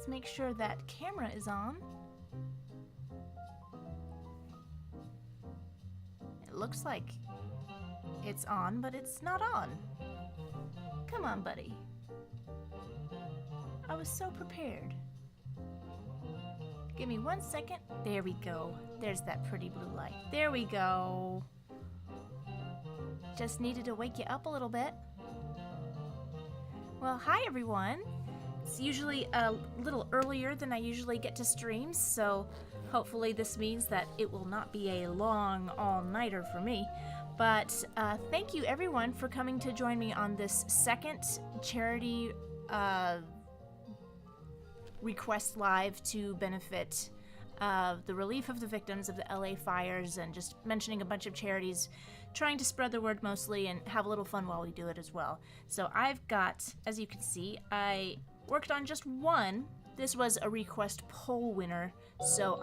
Let's make sure that camera is on. It looks like it's on, but it's not on. Come on, buddy. I was so prepared. Give me 1 second. There we go. There's that pretty blue light. There we go. Just needed to wake you up a little bit. Well, hi everyone. It's usually a little earlier than I usually get to streams, so hopefully this means that it will not be a long all-nighter for me. But thank you everyone for coming to join me on this second charity request live to benefit the relief of the victims of the LA fires, and just mentioning a bunch of charities, trying to spread the word mostly and have a little fun while we do it as well. So I've got, as you can see, I worked on just one. This was a request poll winner, so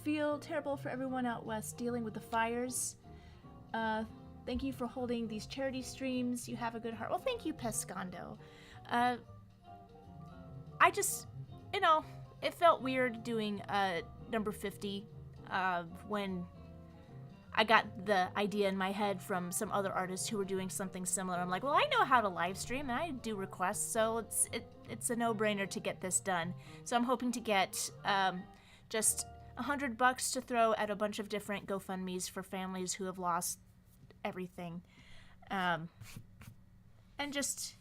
feel terrible for everyone out west dealing with the fires. Thank you for holding these charity streams. You have a good heart. Well, thank you, Pescando. I just, it felt weird doing number 50 when I got the idea in my head from some other artists who were doing something similar. I'm like, well, I know how to live stream and I do requests, so it's a no-brainer to get this done. So I'm hoping to get just $100 to throw at a bunch of different GoFundMes for families who have lost everything, and just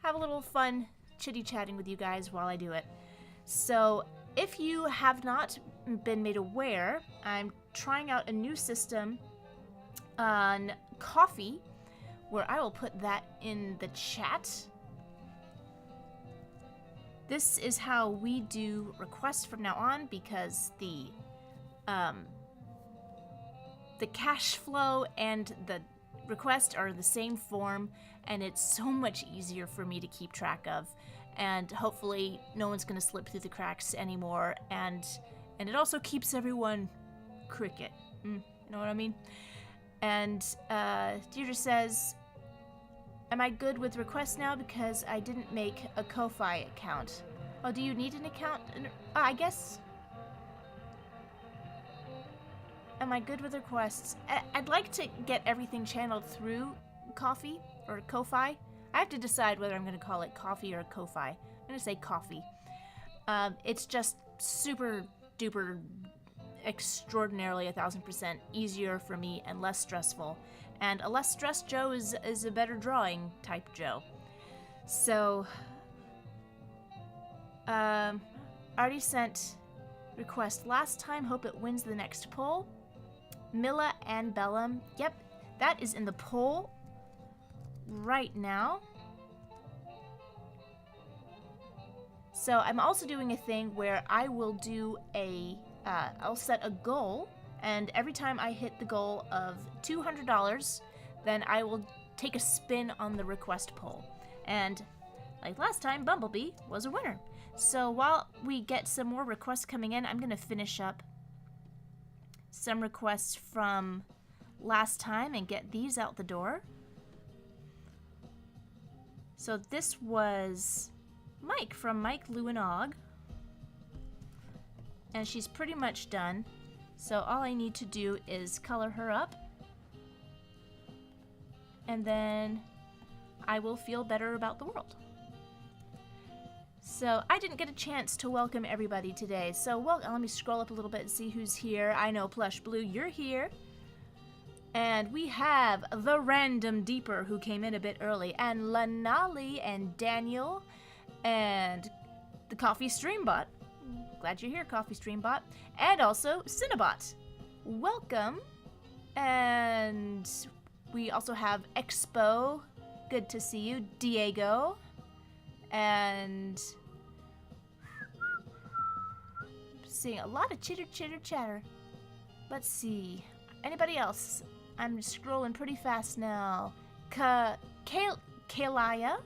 have a little fun chitty-chatting with you guys while I do it. So if you have not been made aware, I'm trying out a new system on Coffee, where I will put that in the chat. This is how we do requests from now on, because the cash flow and the request are the same form, and it's so much easier for me to keep track of, and hopefully no one's going to slip through the cracks anymore, and it also keeps everyone cricket. You know what I mean? And Deirdre says, am I good with requests now because I didn't make a Ko-Fi account? Oh, do you need an account? I guess. Am I good with requests? I'd like to get everything channeled through Coffee or Ko-Fi. I have to decide whether I'm going to call it Coffee or Ko-Fi. I'm going to say Coffee. It's just super duper extraordinarily 1000% easier for me and less stressful. And a less stressed Joe is a better drawing type Joe. So, already sent request last time. Hope it wins the next poll. Milla and Bellum. Yep, that is in the poll right now. So I'm also doing a thing where I will do I'll set a goal, and every time I hit the goal of $200, then I will take a spin on the request poll. And like last time, Bumblebee was a winner. So while we get some more requests coming in, I'm going to finish up some requests from last time and get these out the door. So this was Mike from Mike Lewinog, and she's pretty much done. So all I need to do is color her up, and then I will feel better about the world. So I didn't get a chance to welcome everybody today. So let me scroll up a little bit and see who's here. I know Plush Blue, you're here. And we have the Random Deeper, who came in a bit early, and Lanali and Daniel and the Coffee Streambot. Glad you're here, Coffee Streambot. And also Cinnabot. Welcome. And we also have Expo. Good to see you. Diego. And seeing a lot of chitter chatter. Let's see. Anybody else? I'm scrolling pretty fast now. Kalaya.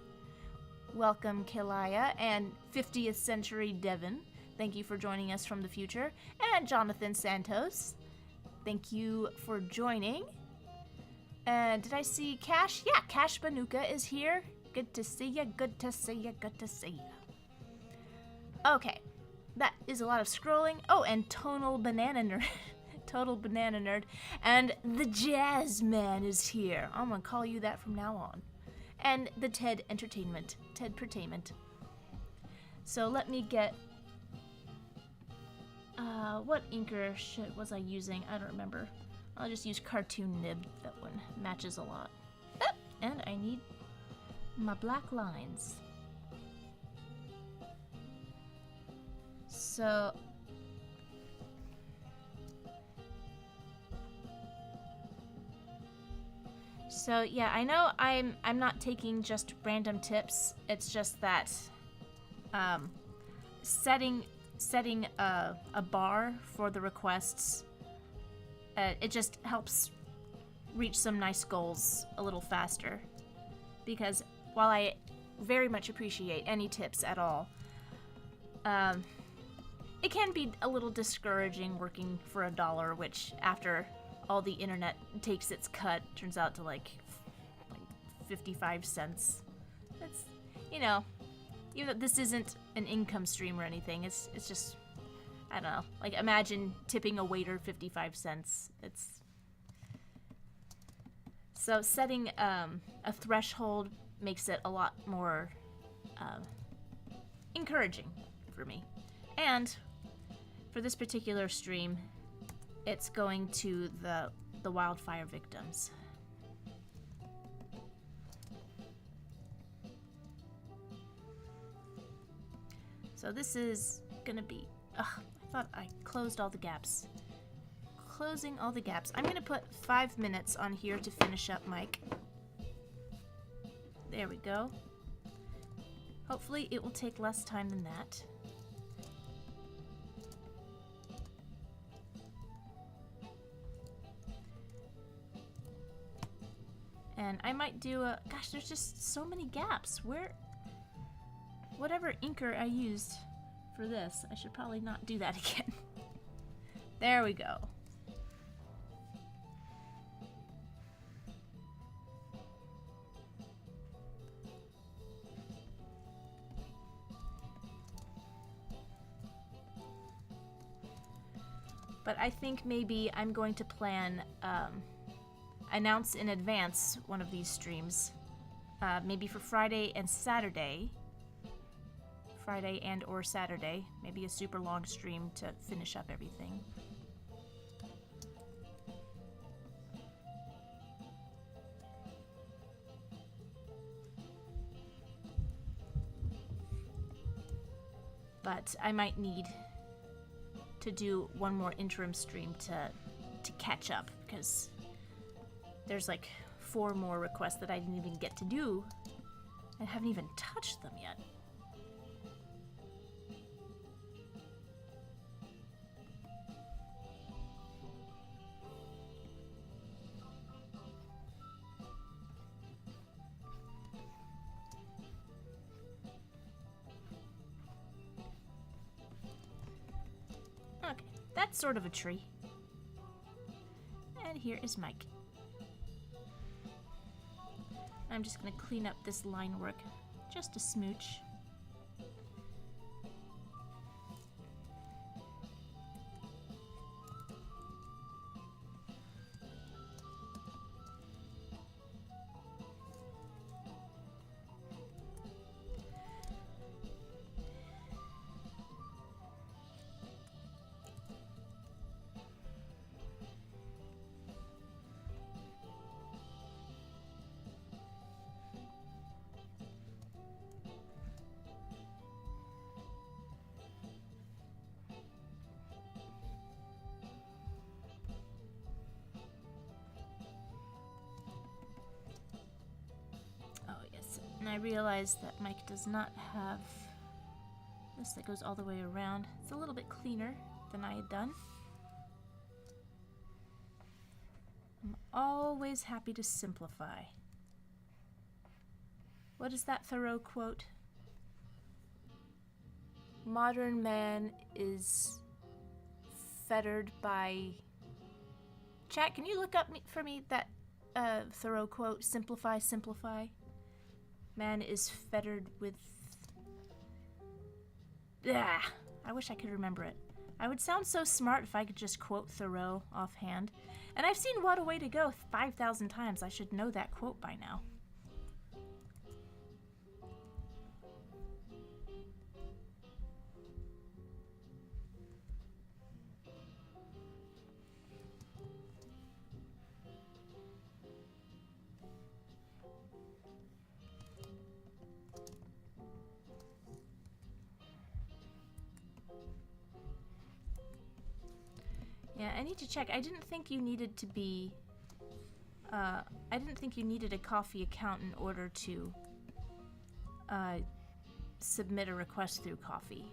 Welcome, Kalaya. And 50th Century Devon. Thank you for joining us from the future. And Jonathan Santos. Thank you for joining. And did I see Cash? Yeah, Cash Banuka is here. Good to see ya, good to see ya, good to see ya. Okay, that is a lot of scrolling. Oh, and tonal banana nerd. Total banana nerd. And the jazz man is here. I'm gonna call you that from now on. And the Ted Entertainment. Ted Pertainment. So let me get... what inker was I using? I don't remember. I'll just use Cartoon Nib. That one matches a lot. And I need my black lines. So... So yeah, I know I'm not taking just random tips. It's just that setting a bar for the requests, it just helps reach some nice goals a little faster. Because while I very much appreciate any tips at all, it can be a little discouraging working for $1, which after all the internet takes its cut turns out to like 55 cents. That's, you know, even though this isn't an income stream or anything, it's just, I don't know, like imagine tipping a waiter 55 cents. It's so setting a threshold makes it a lot more encouraging for me. And for this particular stream, it's going to the wildfire victims. So this is gonna be... I thought I closed all the gaps. Closing all the gaps. I'm gonna put 5 minutes on here to finish up Mike. There we go. Hopefully it will take less time than that. And I might do a... Gosh, there's just so many gaps. Whatever inker I used for this, I should probably not do that again. There we go. But I think maybe I'm going to plan... announce in advance one of these streams, maybe for Friday and Saturday. Friday and or Saturday, maybe a super long stream to finish up everything. But I might need to do one more interim stream to catch up, because there's like 4 more requests that I didn't even get to do. I haven't even touched them yet. Okay, that's sort of a tree. And here is Mike. I'm just going to clean up this line work just a smooch. And I realized that Mike does not have this that goes all the way around. It's a little bit cleaner than I had done. I'm always happy to simplify. What is that Thoreau quote? Modern man is fettered by... Chat, can you look up for me that Thoreau quote? Simplify, simplify. Man is fettered with... Ah, I wish I could remember it. I would sound so smart if I could just quote Thoreau offhand. And I've seen What a Way to Go 5,000 times. I should know that quote by now. Yeah, I need to check. I didn't think you needed to be... I didn't think you needed a coffee account in order to submit a request through coffee.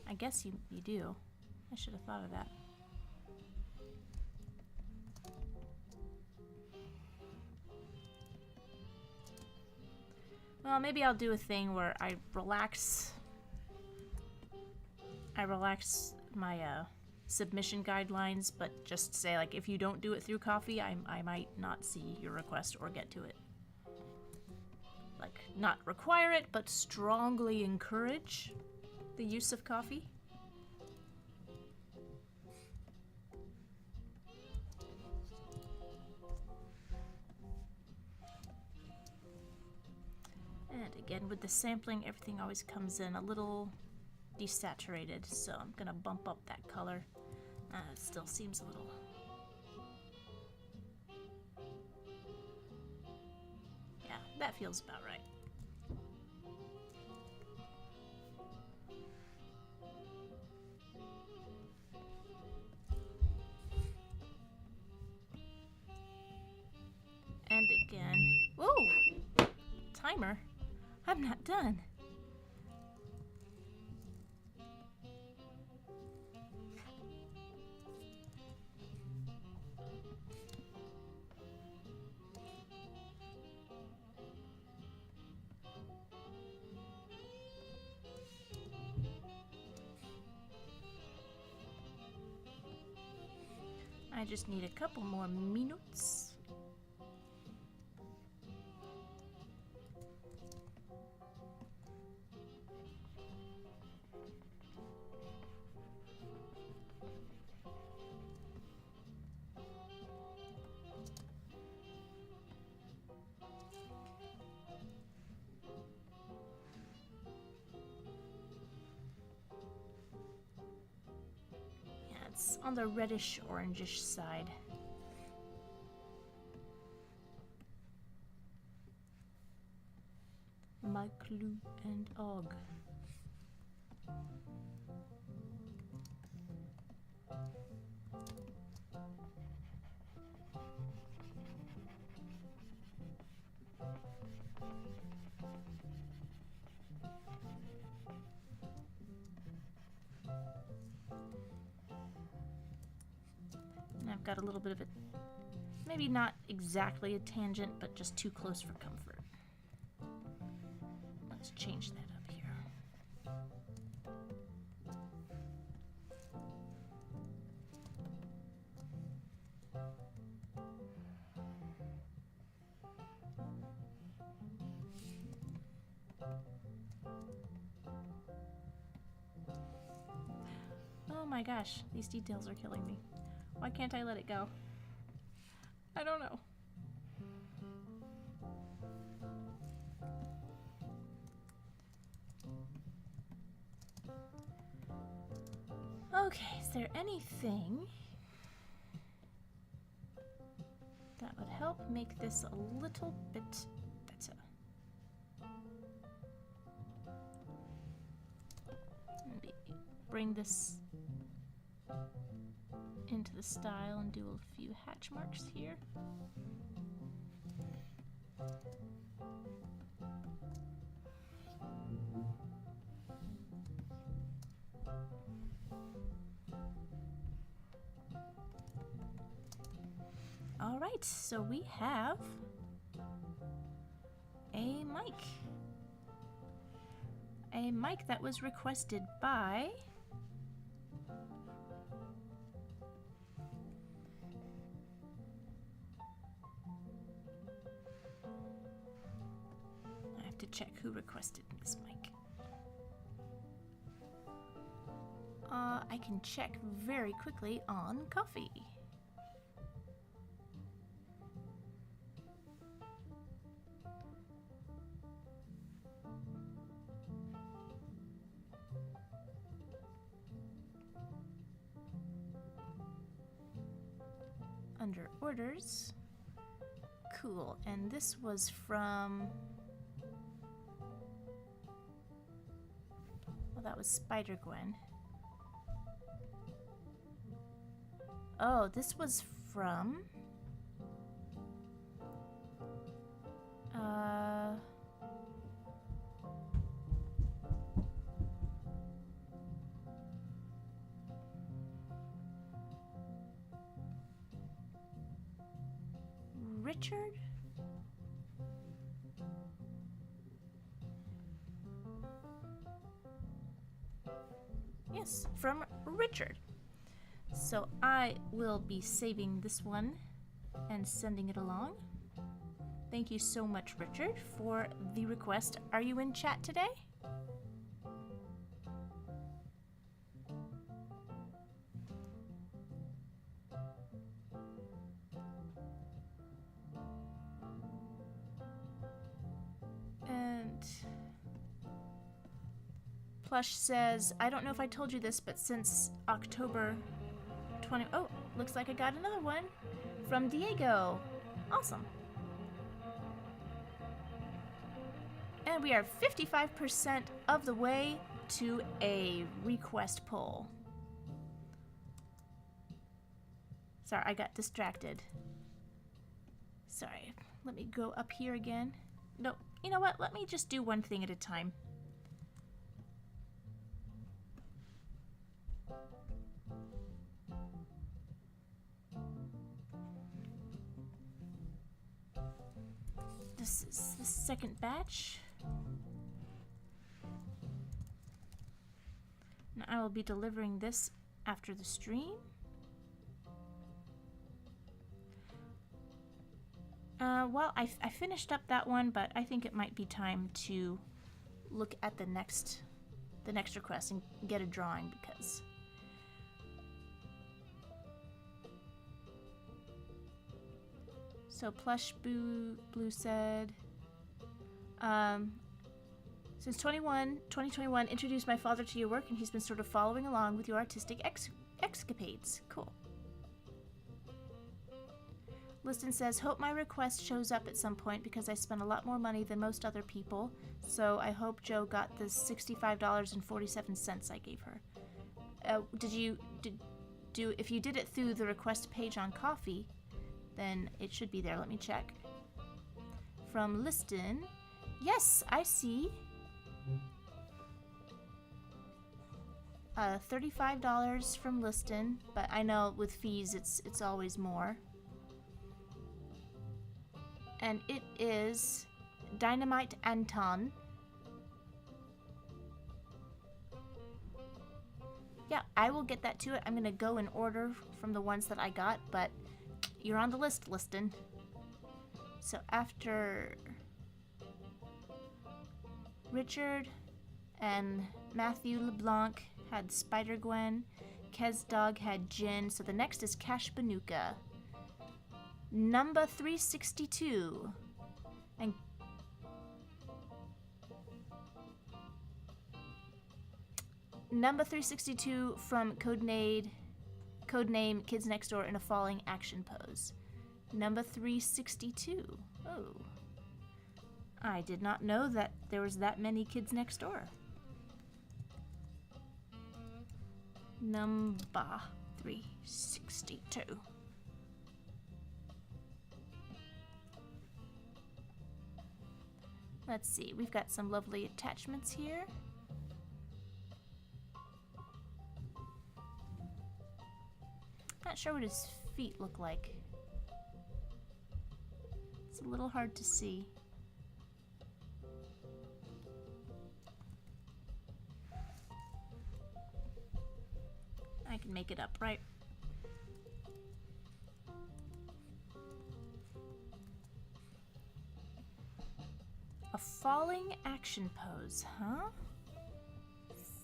I guess you do. I should have thought of that. Well, maybe I'll do a thing where I relax my submission guidelines, but just say, like, if you don't do it through coffee, I might not see your request or get to it. Like, not require it, but strongly encourage the use of coffee. And again, with the sampling, everything always comes in a little desaturated, so I'm gonna bump up that color. It still seems a little... Yeah, that feels about right. And again... Whoa! Timer? I'm not done. I just need a couple more minutes. It's on the reddish orangish side. My clue and og. I've got a little bit of it, maybe not exactly a tangent, but just too close for comfort. Let's change that up here. Oh my gosh, these details are killing me. Why can't I let it go? I don't know. Okay, is there anything that would help make this a little bit better? Maybe bring this into the style and do a few hatch marks here. All right, so we have a mic. A mic that was requested by to check who requested this mic. I can check very quickly on coffee. Under orders. Cool, and this was from... Well, that was Spider-Gwen. Oh, this was from... Richard? Yes, from Richard. So I will be saving this one and sending it along. Thank you so much, Richard, for the request. Are you in chat today? And Plush says, I don't know if I told you this, but since October 20... Oh, looks like I got another one from Diego. Awesome. And we are 55% of the way to a request poll. Sorry, I got distracted. Sorry, let me go up here again. No, you know what? Let me just do one thing at a time. This is the second batch. And I will be delivering this after the stream. Well, I finished up that one, but I think it might be time to look at the next request and get a drawing because so Plush Blue said since 2021 introduced my father to your work and he's been sort of following along with your artistic escapades. Cool. Liston says, hope my request shows up at some point because I spent a lot more money than most other people, so I hope Joe got the $65.47 I gave her. If you did it through the request page on Coffee, then it should be there. Let me check. From Liston, yes, I see. $35 from Liston, but I know with fees it's always more. And it is Dynamite Anton. Yeah, I will get that to it. I'm gonna go in order from the ones that I got, but you're on the list, Liston. So after Richard and Matthew LeBlanc had Spider-Gwen, Kez Dog had Jin, so the next is Cash Banuka. Number 362. And number 362 from Codename Kids Next Door in a falling action pose. Number 362. Oh. I did not know that there was that many Kids Next Door. Number 362. Let's see, we've got some lovely attachments here. Not sure what his feet look like. It's a little hard to see. I can make it up, right? A falling action pose, huh?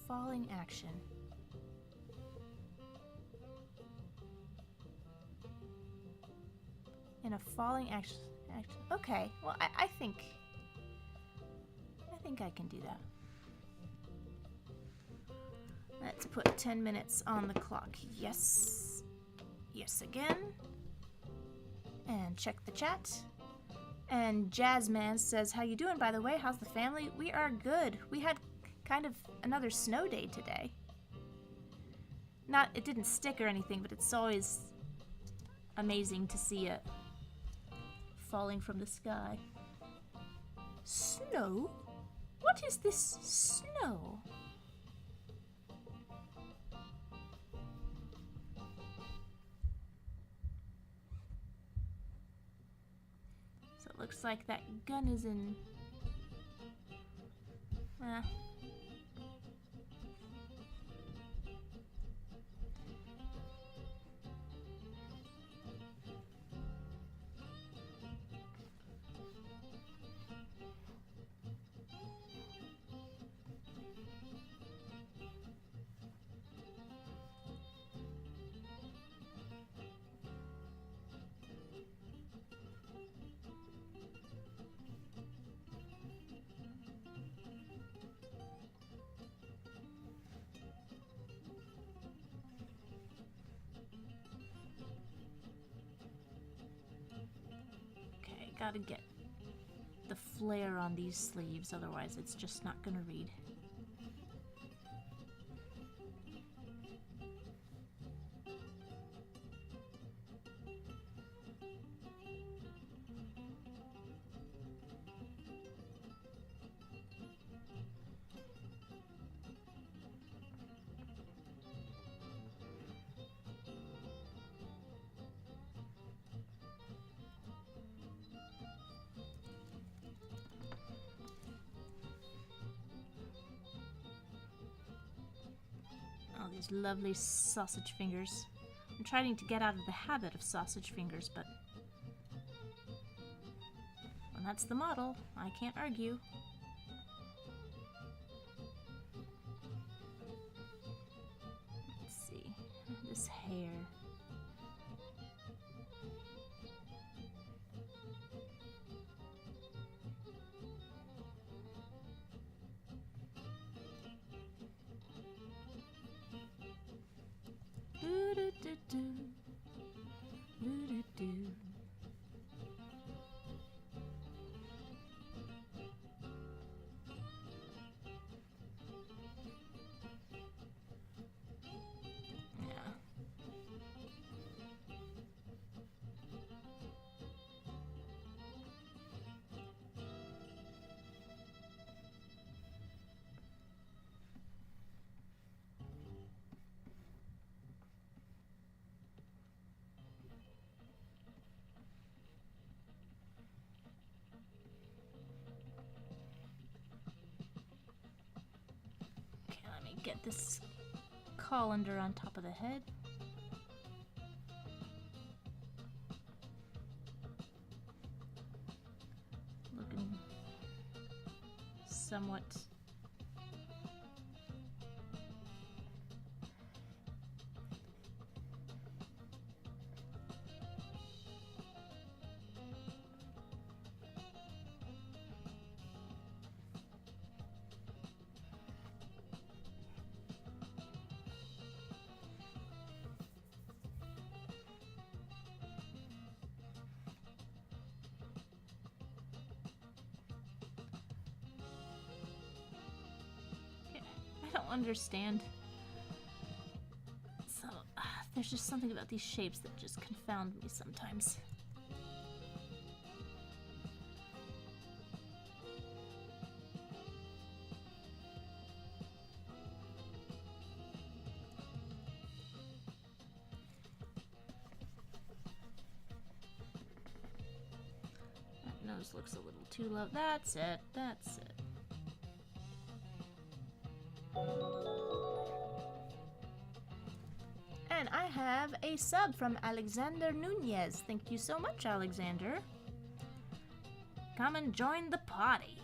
Falling action. In a falling action. Okay, well, I think I can do that. Let's put 10 minutes on the clock. Yes. Yes again. And check the chat. And Jazzman says, how you doing, by the way? How's the family? We are good. We had kind of another snow day today. It didn't stick or anything, but it's always amazing to see it falling from the sky. Snow? What is this snow? So it looks like that gun is in... Gotta get the flare on these sleeves, otherwise it's just not gonna read. These lovely sausage fingers. I'm trying to get out of the habit of sausage fingers, but when that's the model, I can't argue. Let's see. This hair. Get this colander on top of the head. Looking somewhat understand. So, there's just something about these shapes that just confound me sometimes. That nose looks a little too low. That's it. That's it. And I have a sub from Alexander Nunez. Thank you so much, Alexander. Come and join the party.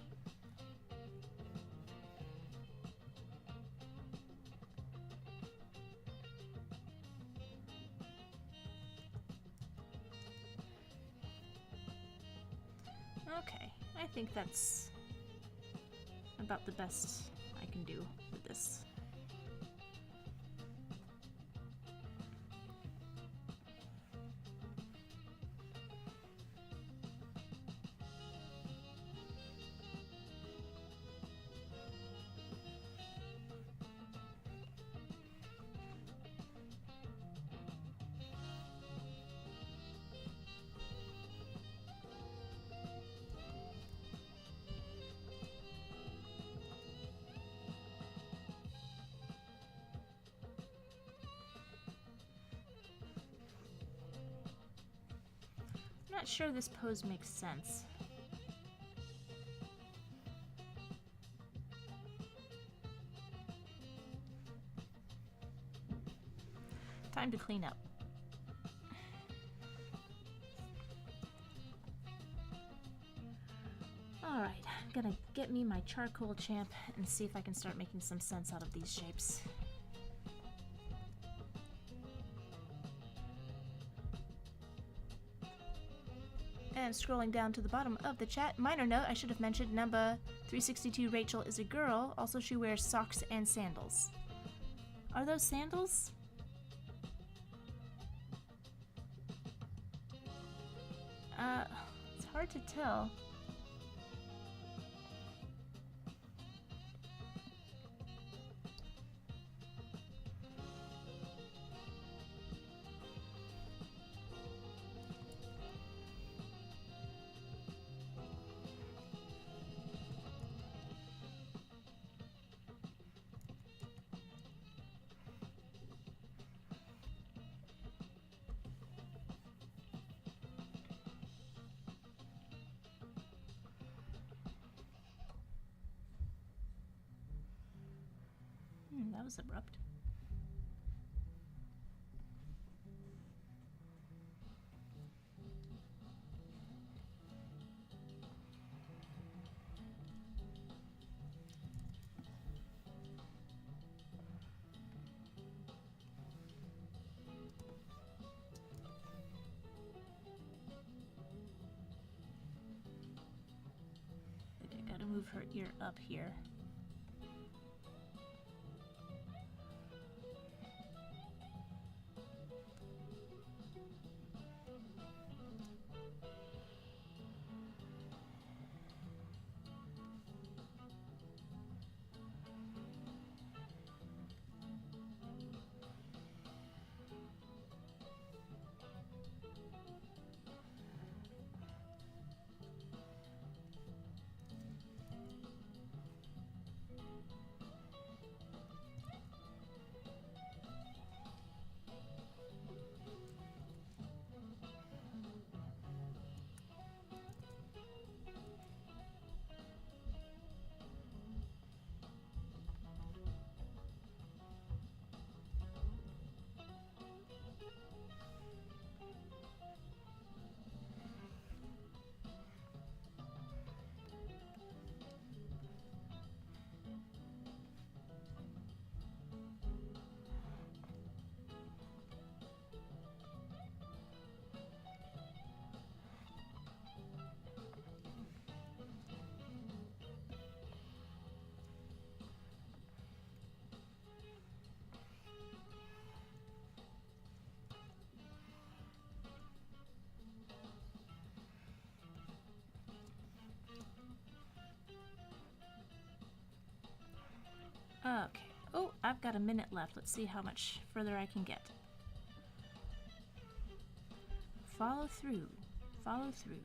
Okay, I think that's about the best I can do with this. I'm not sure this pose makes sense. Time to clean up. Alright, I'm gonna get me my charcoal champ and see if I can start making some sense out of these shapes. And scrolling down to the bottom of the chat, minor note, I should have mentioned number 362 Rachel is a girl. Also, she wears socks and sandals. Are those sandals? It's hard to tell. That was abrupt. I gotta move her ear up here. Okay. Oh, I've got a minute left. Let's see how much further I can get. Follow through. Follow through.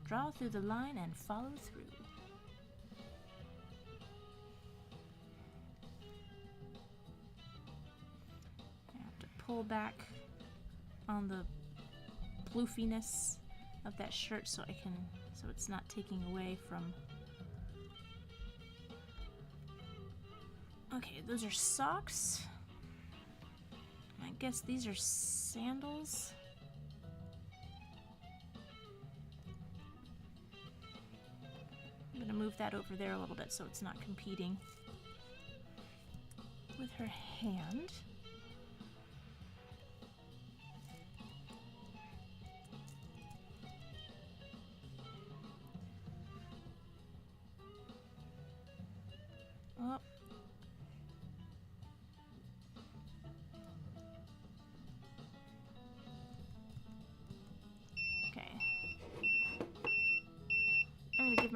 Draw through the line and follow through. I have to pull back on the ploofiness of that shirt so it's not taking away from. Okay, those are socks. I guess these are sandals. I'm gonna move that over there a little bit so it's not competing with her hand.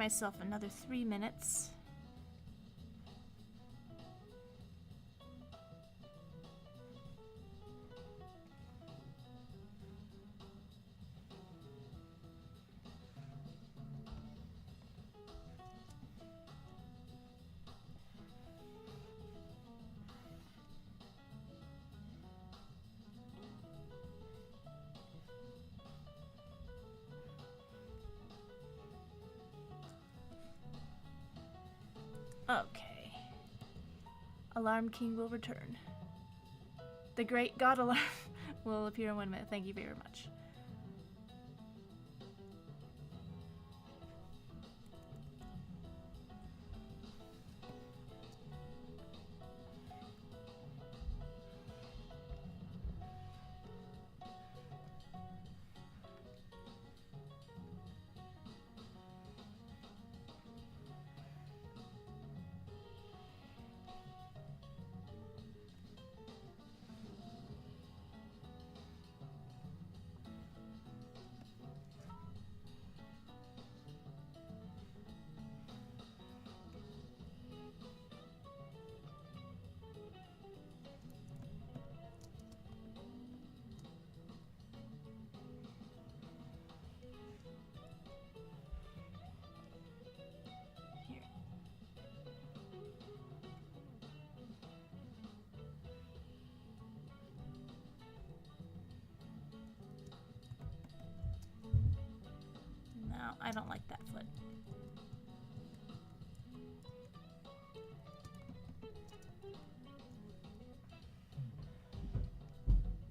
myself another 3 minutes. Okay. Alarm King will return. The Great God Alarm will appear in 1 minute. Thank you very much. No, I don't like that foot.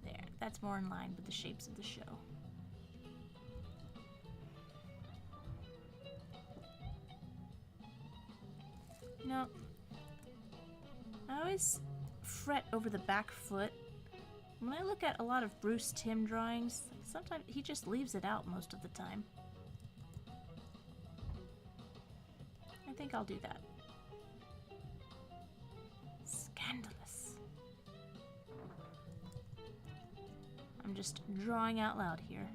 There, that's more in line with the shapes of the show. No. I always fret over the back foot. When I look at a lot of Bruce Timm drawings, sometimes he just leaves it out most of the time. I think I'll do that. Scandalous. I'm just drawing out loud here.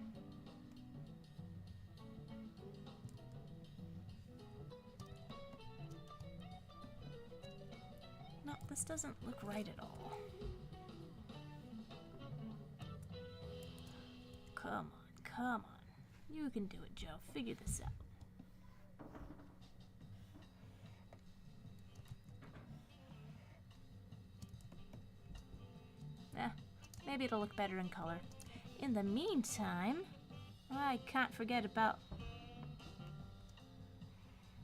No, this doesn't look right at all. Come on, come on. You can do it, Joe. Figure this out. Maybe it'll look better in color. In the meantime, I can't forget about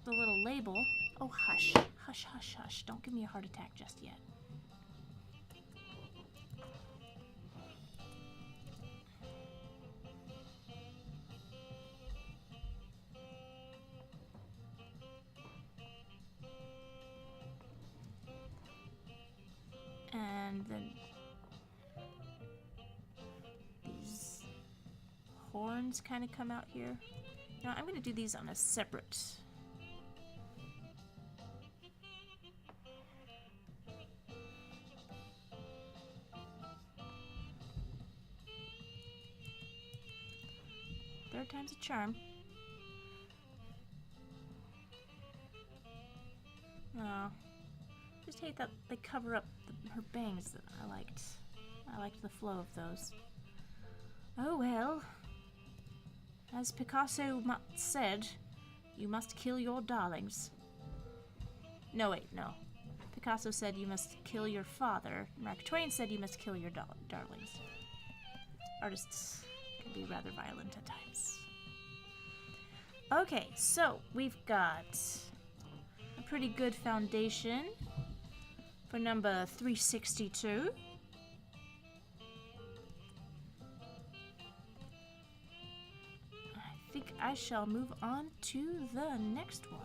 the little label. Oh, hush. Hush, hush, hush. Don't give me a heart attack just yet. And then these horns kind of come out here. Now I'm going to do these on a separate. Third time's a charm. Oh, just hate that they cover up her bangs that I liked. I liked the flow of those. Oh well. As Picasso said, you must kill your darlings. No, wait, no. Picasso said you must kill your father. Mark Twain said you must kill your darlings. Artists can be rather violent at times. Okay, so we've got a pretty good foundation for number 362. I think I shall move on to the next one.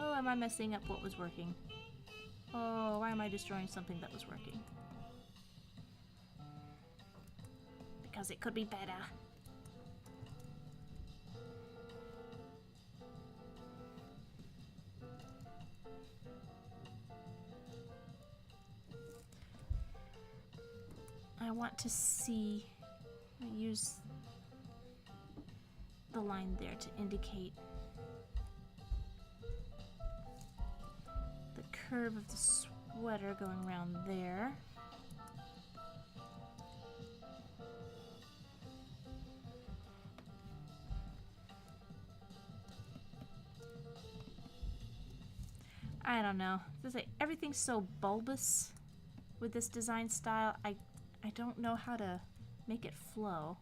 Oh, am I messing up what was working? Oh, why am I destroying something that was working? because it could be better. I want to see, use the line there to indicate the curve of the sweater going around there. I don't know. Everything's so bulbous with this design style. I don't know how to make it flow.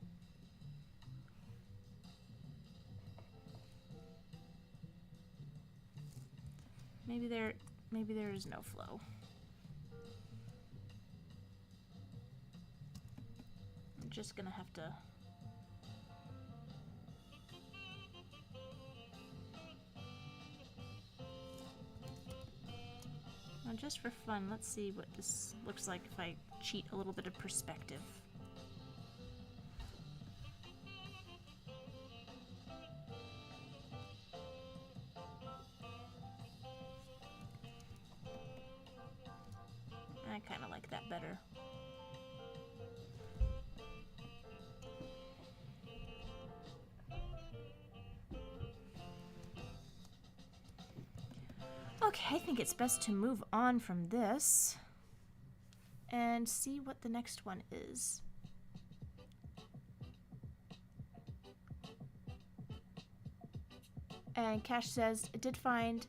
Maybe there is no flow. I'm just gonna have to. Now, just for fun, let's see what this looks like if I cheat a little bit of perspective. I kind of like that better. Okay, I think it's best to move on from this and see what the next one is. And Cash says, I did find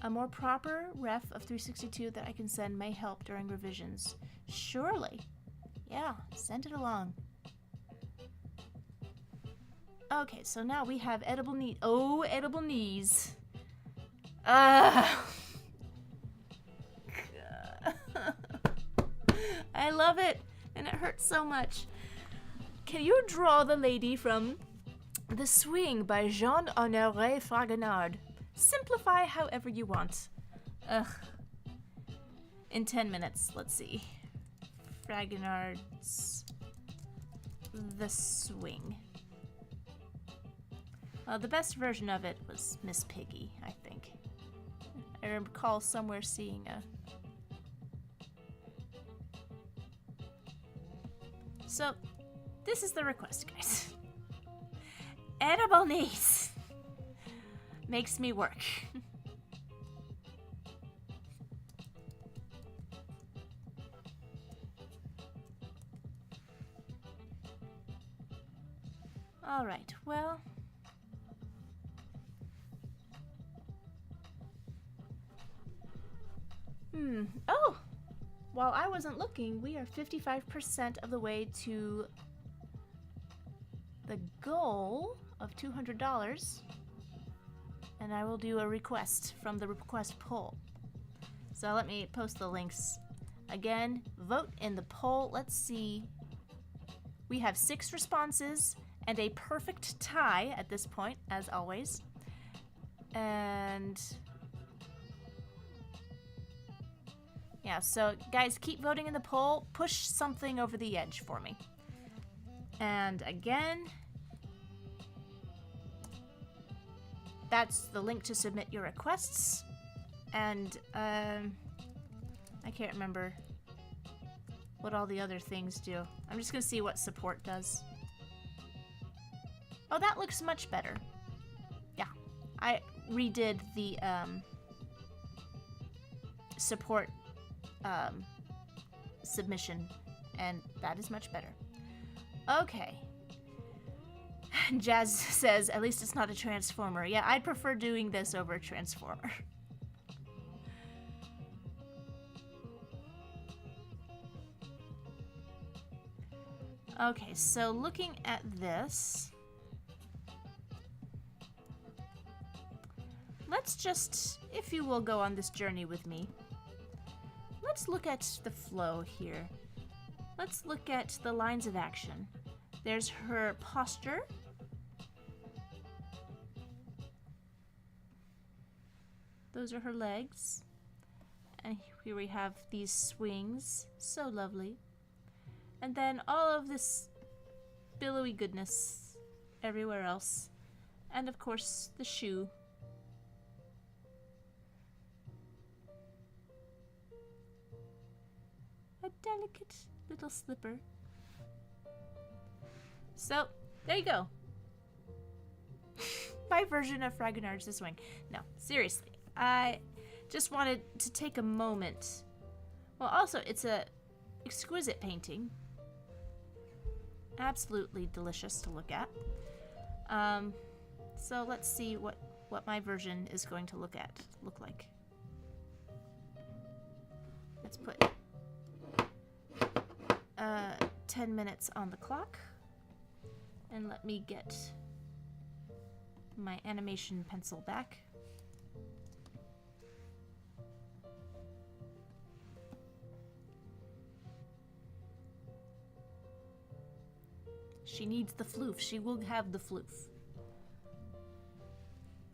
a more proper ref of 362 that I can send may help during revisions. Surely. Yeah, send it along. Okay, so now we have edible knee. Oh, edible knees. I love it, and it hurts so much. Can you draw the lady from The Swing by Jean-Honoré Fragonard? Simplify however you want. Ugh. In 10 minutes, let's see. Fragonard's The Swing. Well, the best version of it was Miss Piggy, I think. I recall somewhere seeing a... So, this is the request, guys. Edible knees. Makes me work. All right, well... Oh! While I wasn't looking, we are 55% of the way to the goal of $200. And I will do a request from the request poll. So let me post the links. Again, vote in the poll. Let's see. We have 6 responses and a perfect tie at this point, as always. And... yeah, so guys, keep voting in the poll. Push something over the edge for me. And again, that's the link to submit your requests. And I can't remember what all the other things do. I'm just gonna see what support does. Oh, that looks much better. Yeah, I redid the support submission, and that is much better. Okay. Jazz says, at least it's not a transformer. Yeah, I'd prefer doing this over a transformer. Okay, so looking at this, let's just, if you will go on this journey with me, let's look at the flow here. Let's look at the lines of action. There's her posture. Those are her legs. And here we have these swings. So lovely. And then all of this billowy goodness everywhere else. And of course, the shoe. A delicate little slipper. So, there you go. My version of Fragonard's this wing. No, seriously. I just wanted to take a moment. Well, also, it's a exquisite painting. Absolutely delicious to look at. So let's see what my version is going to look like. Let's put 10 minutes on the clock. And let me get my animation pencil back. She needs the floof. She will have the floof.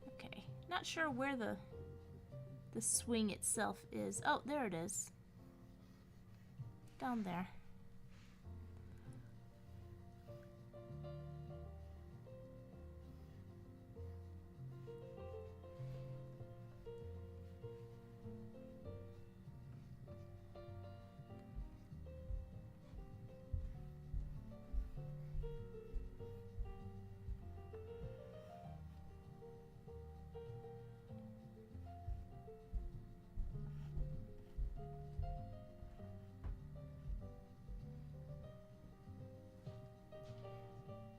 Okay. Not sure where the swing itself is. Oh, there it is. Down there.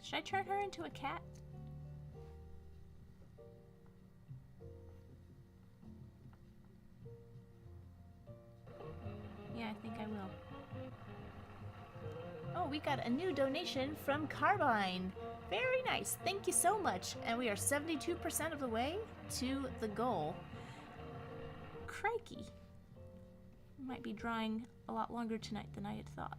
Should I turn her into a cat? Yeah, I think I will. Oh, we got a new donation from Carbine. Very nice. Thank you so much. And we are 72% of the way to the goal. Crikey. Might be drawing a lot longer tonight than I had thought.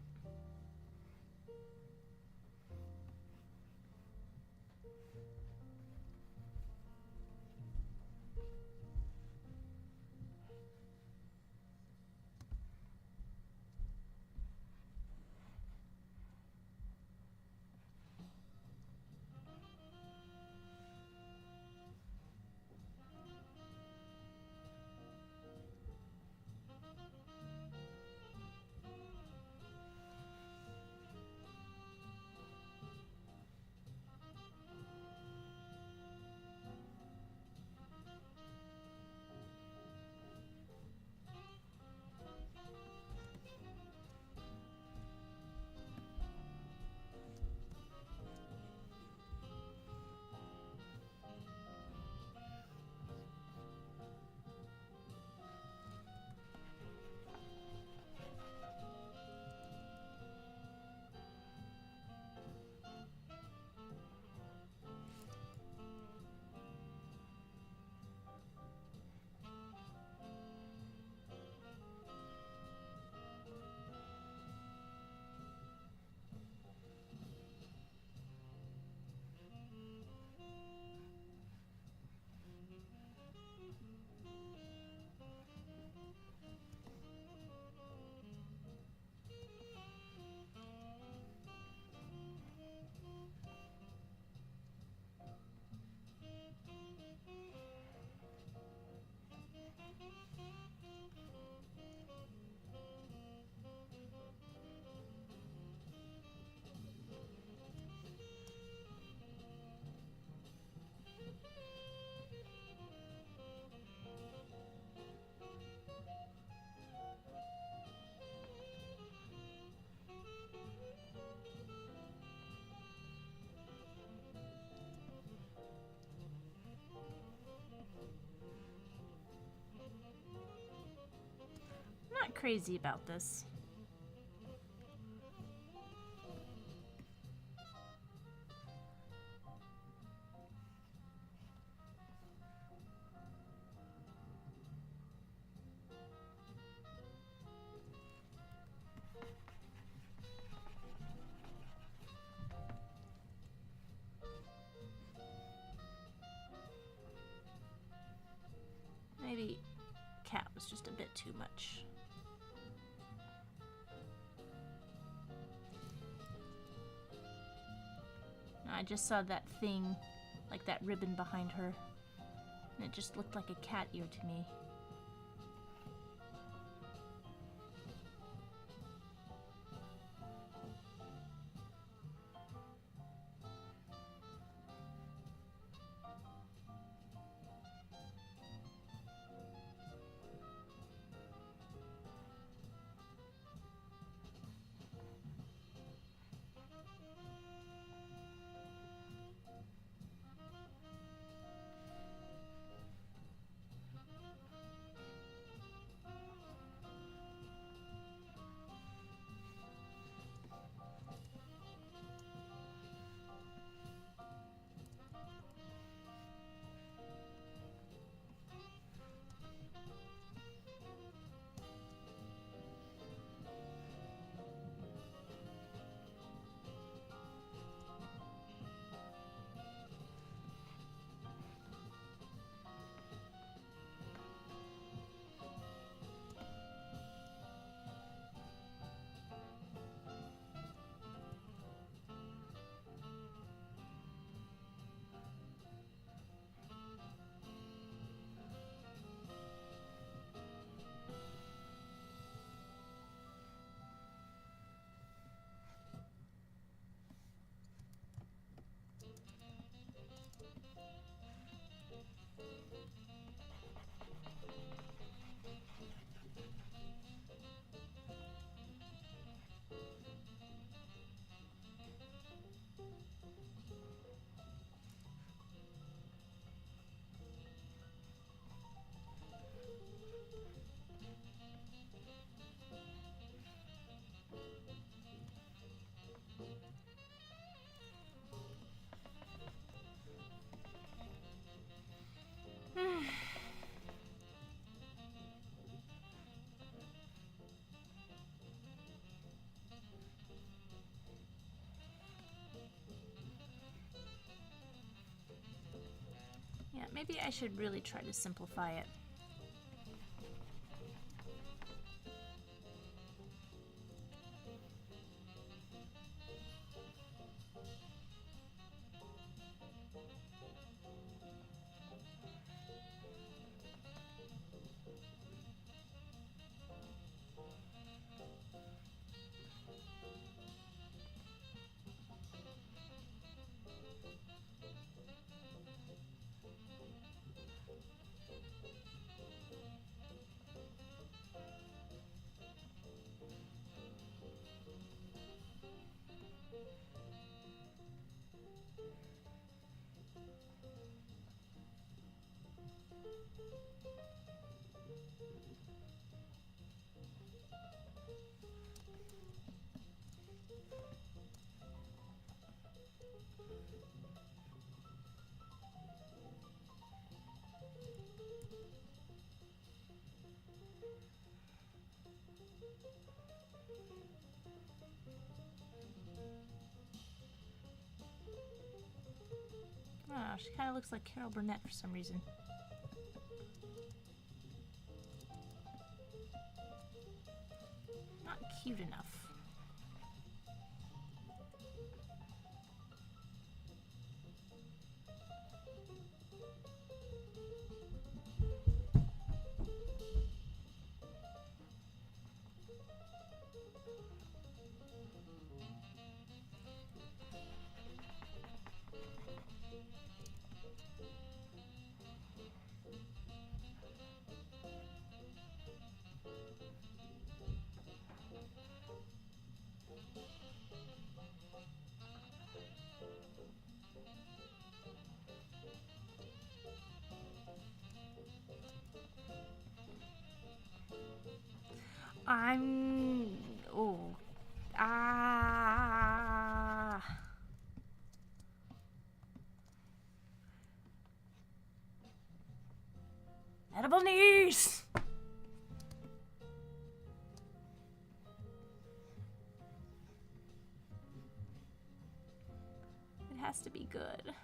Not crazy about this. Maybe cat was just a bit too much. I just saw that thing, like that ribbon behind her, and it just looked like a cat ear to me. Yeah, maybe I should really try to simplify it. Oh, she kind of looks like Carol Burnett for some reason. Not cute enough. Oh. Ah. Edible knees! It has to be good.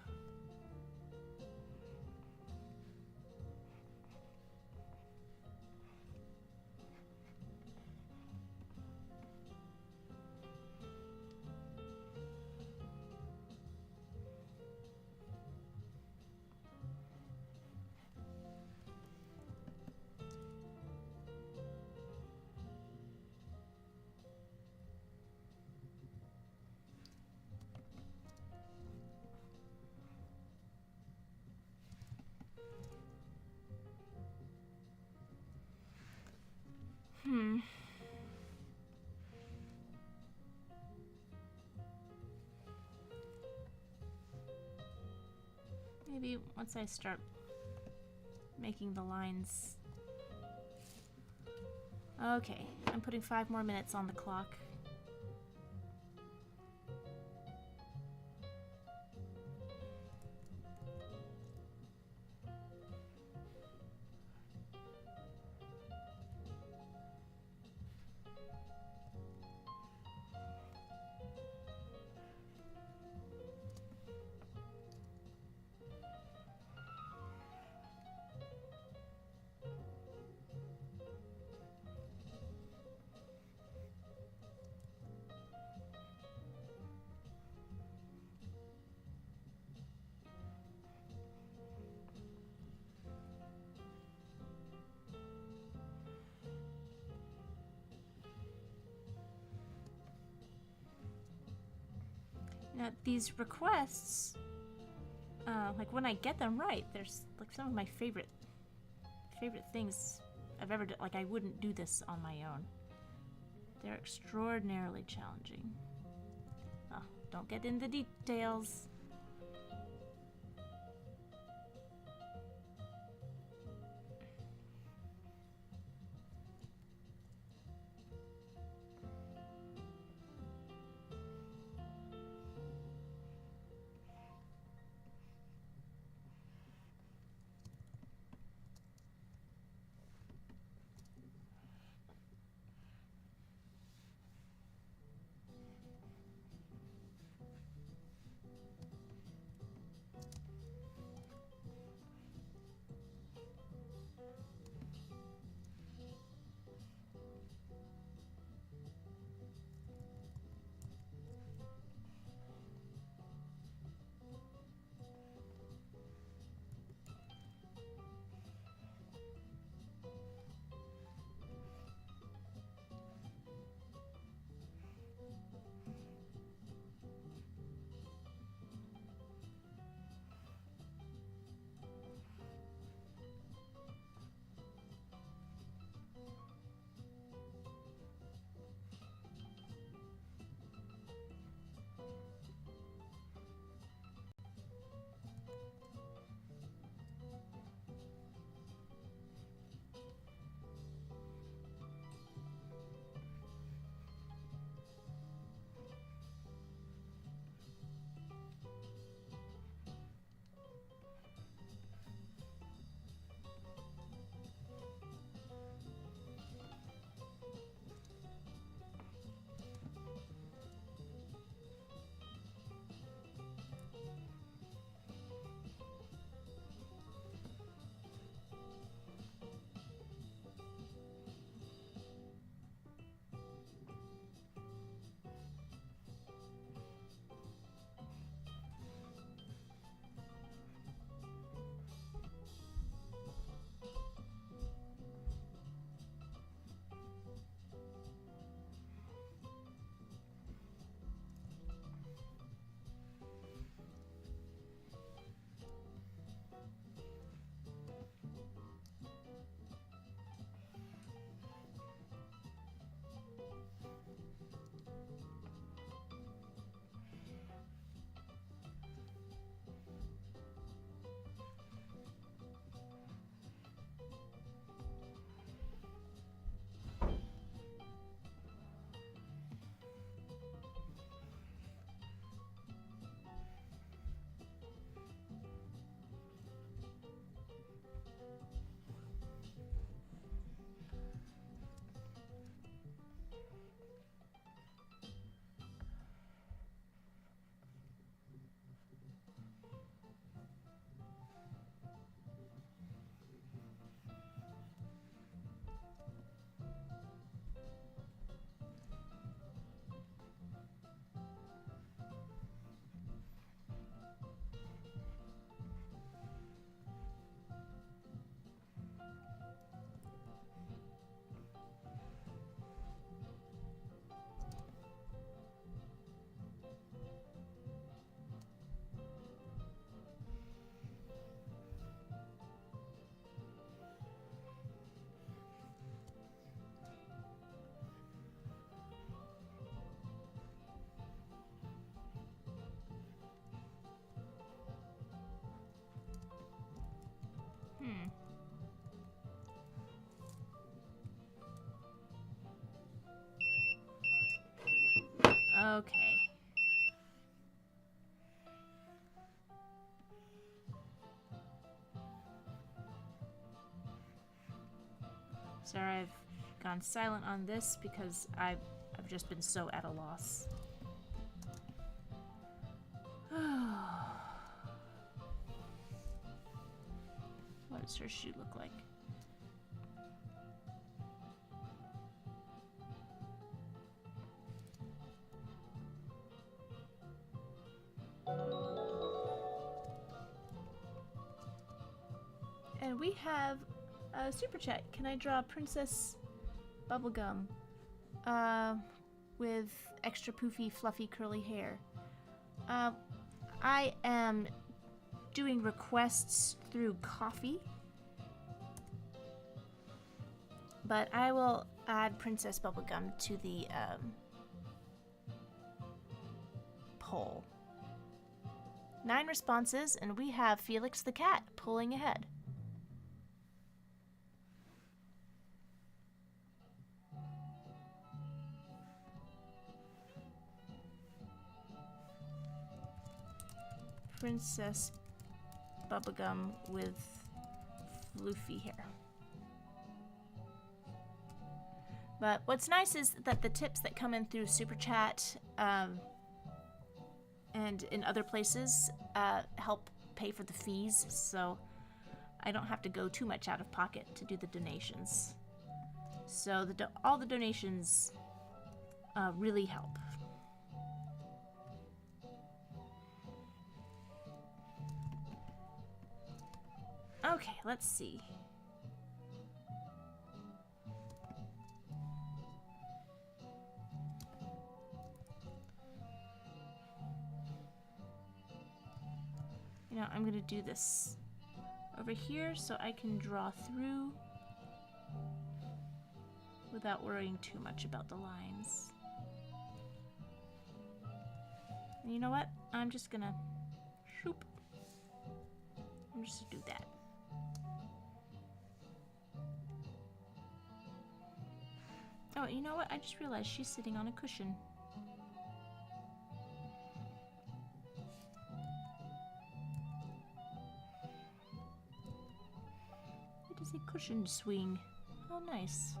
Maybe once I start making the lines. Okay, I'm putting 5 more minutes on the clock. Now, these requests, like when I get them right, there's like some of my favorite things I've ever done. Like I wouldn't do this on my own. They're extraordinarily challenging. Oh, don't get into the details. Okay. Sorry, I've gone silent on this because I've just been so at a loss. What does her shoe look like? And we have a super chat. Can I draw Princess Bubblegum with extra poofy, fluffy, curly hair? I am doing requests through Coffee, but I will add Princess Bubblegum to the poll. 9 responses, and we have Felix the Cat pulling ahead. Princess Bubblegum with floofy hair. But what's nice is that the tips that come in through Super Chat and in other places help pay for the fees, so I don't have to go too much out of pocket to do the donations. So all the donations really help. Okay, let's see. You know, I'm gonna do this over here so I can draw through without worrying too much about the lines. And you know what? I'm just gonna shoop. I'm just gonna do that. Oh, you know what? I just realized she's sitting on a cushion. It is a cushion swing. How nice.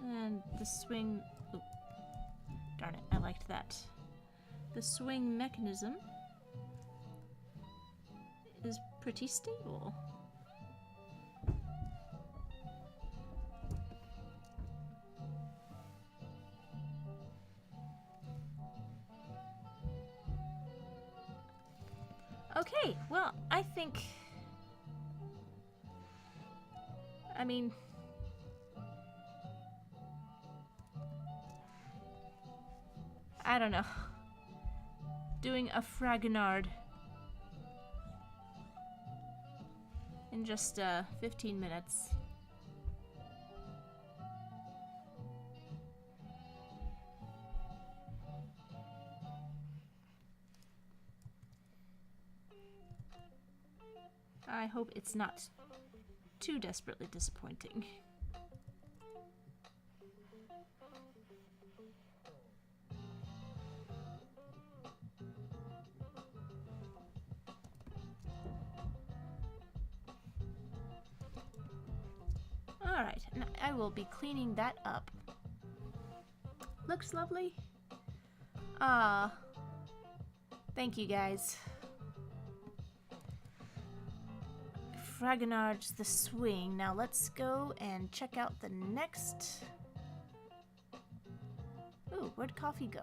And the swing... Oh, darn it, I liked that. The swing mechanism is pretty stable. Okay, well, I think... I mean... I don't know. Doing a Fragonard in just 15 minutes. I hope it's not too desperately disappointing. Alright, and I will be cleaning that up. Looks lovely. Thank you guys. Fragonard's the swing. Now let's go and check out the next... Ooh, where'd Coffee go?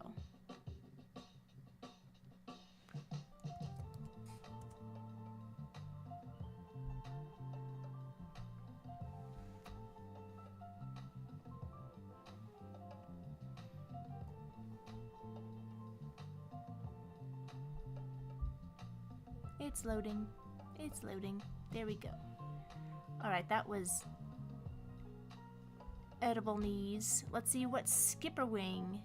It's loading. It's loading. There we go. Alright, that was edible knees. Let's see what Skipperwing.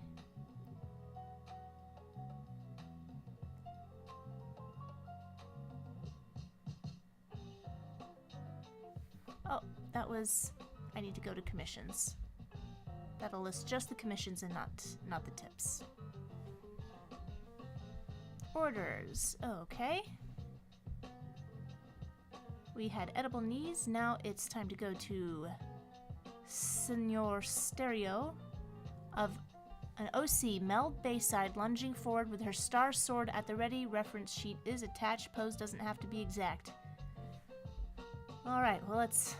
that was... I need to go to commissions. That'll list just the commissions and not the tips. Orders. Okay. We had edible knees. Now it's time to go to Senor Stereo of an OC, Mel Bayside, lunging forward with her star sword at the ready. Reference sheet is attached. Pose doesn't have to be exact. Alright, well let's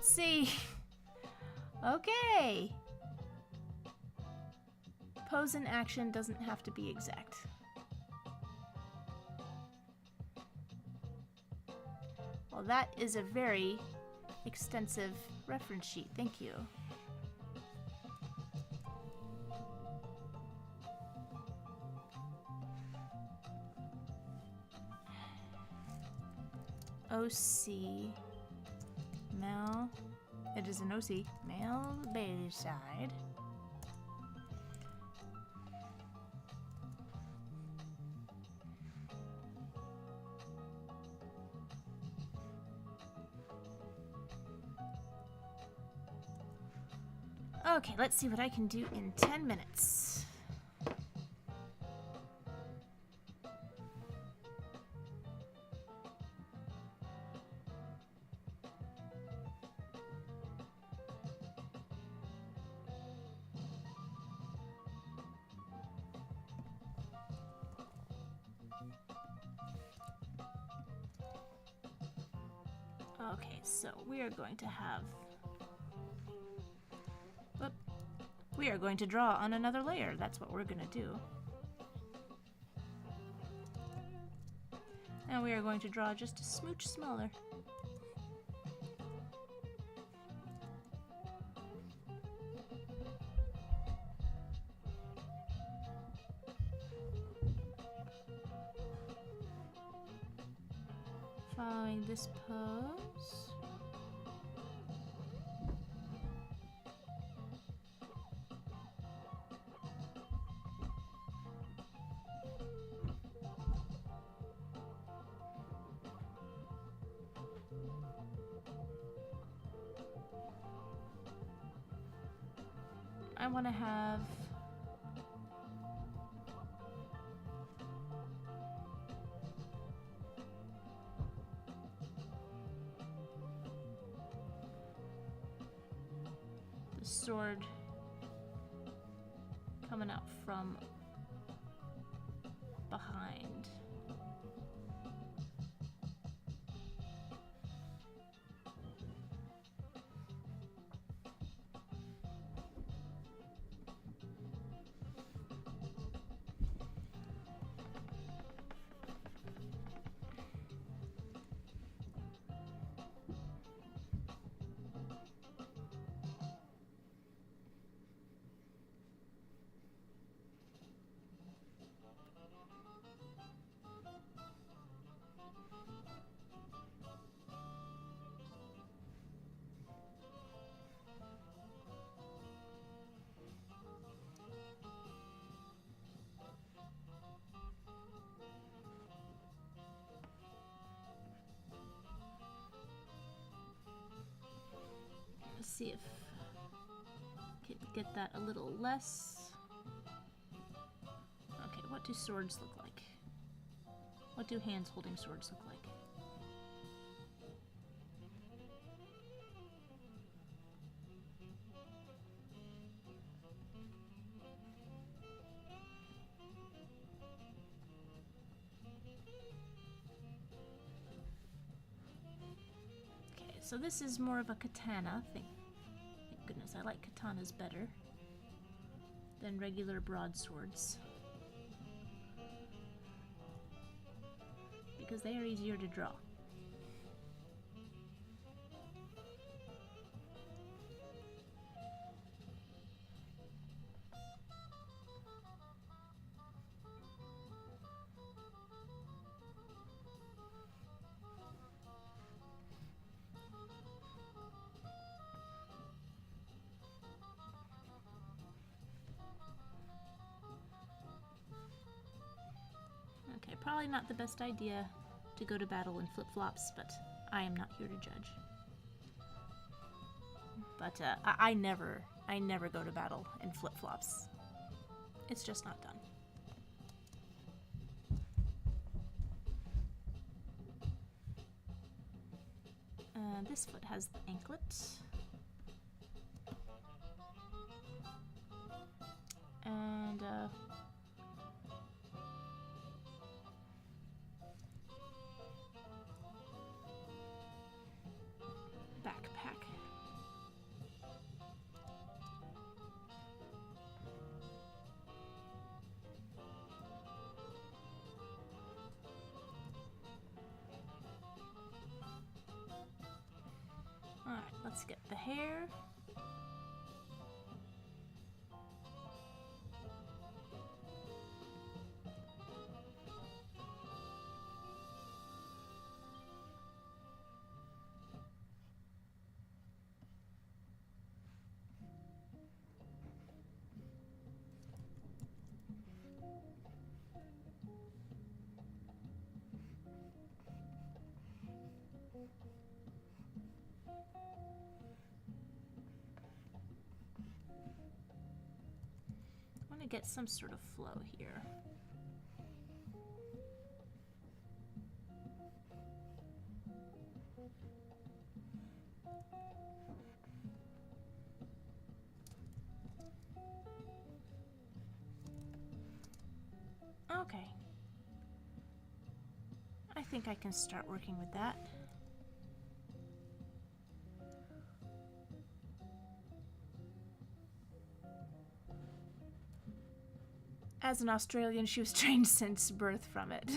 see. Okay. Pose in action doesn't have to be exact. Well, that is a very extensive reference sheet. Thank you. OC Mel. It is an OC. Mel Bayside. Okay, let's see what I can do in 10 minutes. Okay, so we are going to have... Whoop. We are going to draw on another layer. That's what we're going to do. And we are going to draw just a smooch smaller. Following this pose. I want to have the sword coming out from behind. Let's see if I can get that a little less. Okay, what do swords look like? What do hands holding swords look like? So this is more of a katana. Thank goodness, I like katanas better than regular broadswords, because they are easier to draw. Okay, probably not the best idea to go to battle in flip-flops, but I am not here to judge. But I never go to battle in flip-flops. It's just not done. This foot has the anklet. And backpack. Alright, let's get the hair. I want to get some sort of flow here. Okay. I think I can start working with that. As an Australian, she was trained since birth from it.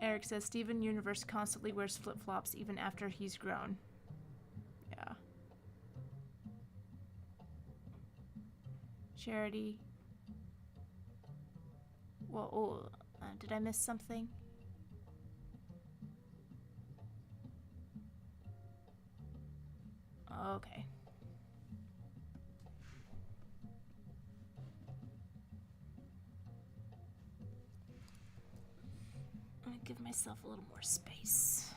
Eric says, Steven Universe constantly wears flip-flops even after he's grown. Yeah. Charity. Whoa, did I miss something? Okay. I'm gonna give myself a little more space.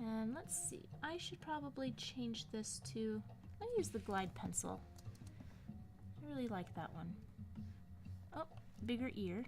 And let's see, I should probably change this to, I use the glide pencil. I really like that one. Oh, bigger ear.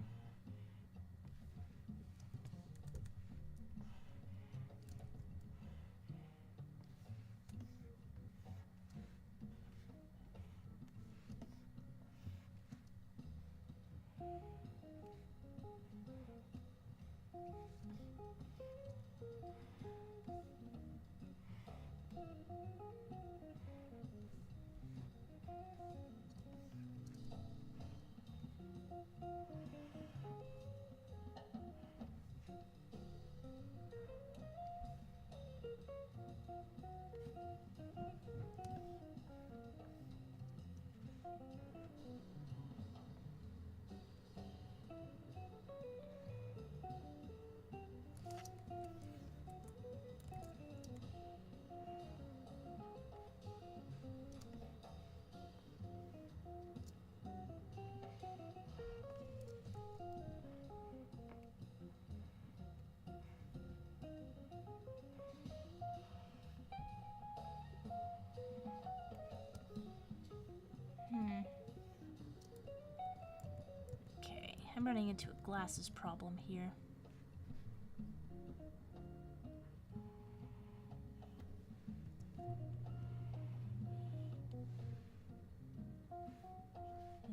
Okay, I'm running into a glasses problem here.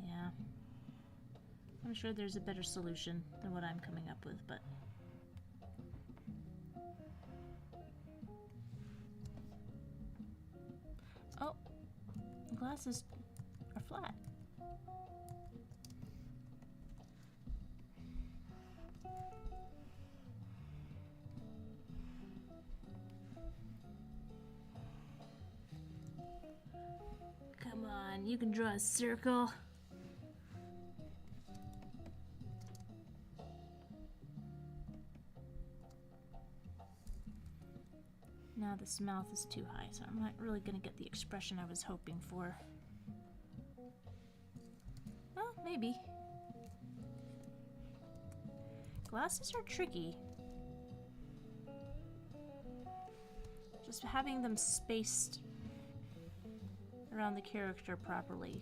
Yeah. I'm sure there's a better solution than what I'm coming up with, but... Oh, the glasses are flat. Come on, you can draw a circle. No, Now this mouth is too high, so I'm not really gonna get the expression I was hoping for. Well, maybe. Glasses are tricky. Just having them spaced around the character properly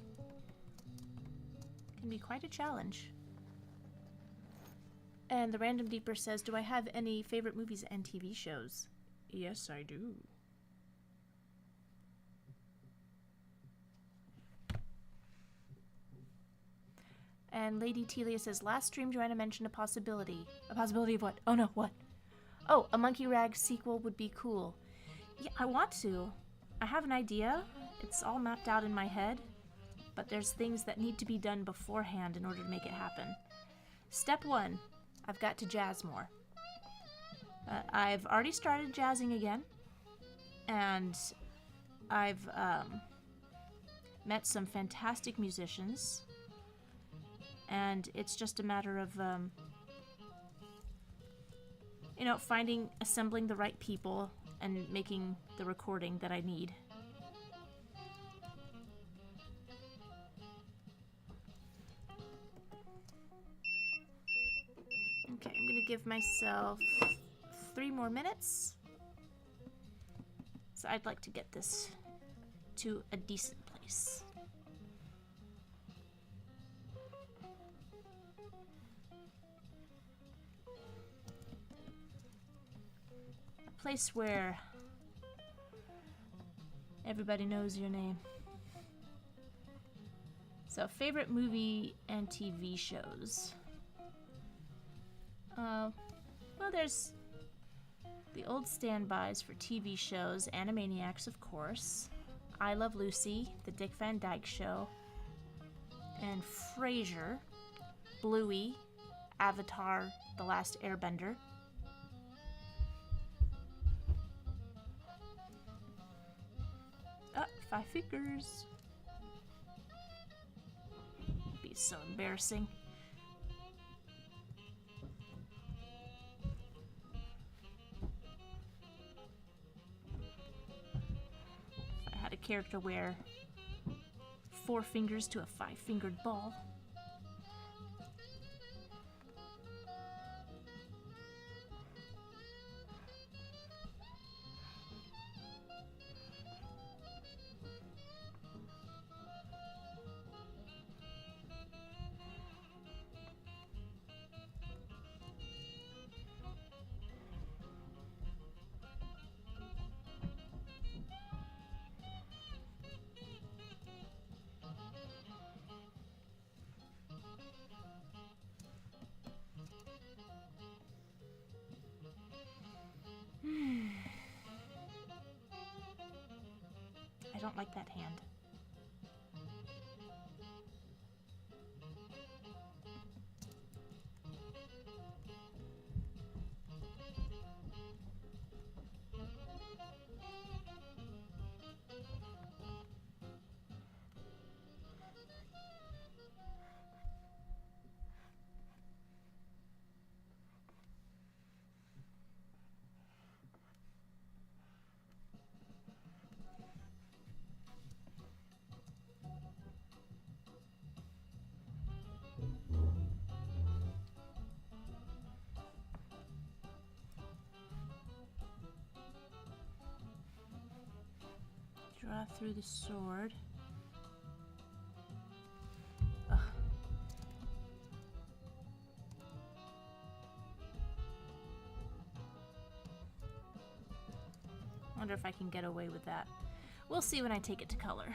can be quite a challenge. And the Random Deeper says, do I have any favorite movies and TV shows? Yes, I do. And Lady Telia says, last stream Joanna mentioned a possibility. A possibility of what? Oh no, what? Oh, a Monkey Rag sequel would be cool. Yeah, I want to. I have an idea. It's all mapped out in my head. But there's things that need to be done beforehand in order to make it happen. Step 1. I've got to jazz more. I've already started jazzing again. And I've met some fantastic musicians. And it's just a matter of, you know, assembling the right people and making the recording that I need. Okay, I'm gonna give myself 3 more minutes. So I'd like to get this to a decent place. A place where everybody knows your name. So, favorite movie and TV shows. Well, there's the old standbys for TV shows, Animaniacs, of course, I Love Lucy, The Dick Van Dyke Show, and Frasier, Bluey, Avatar, The Last Airbender. Oh, 5 fingers. It'd be so embarrassing. Character wear 4 fingers to a 5-fingered ball. I don't like that hand. Draw through the sword. Ugh. Wonder if I can get away with that. We'll see when I take it to color.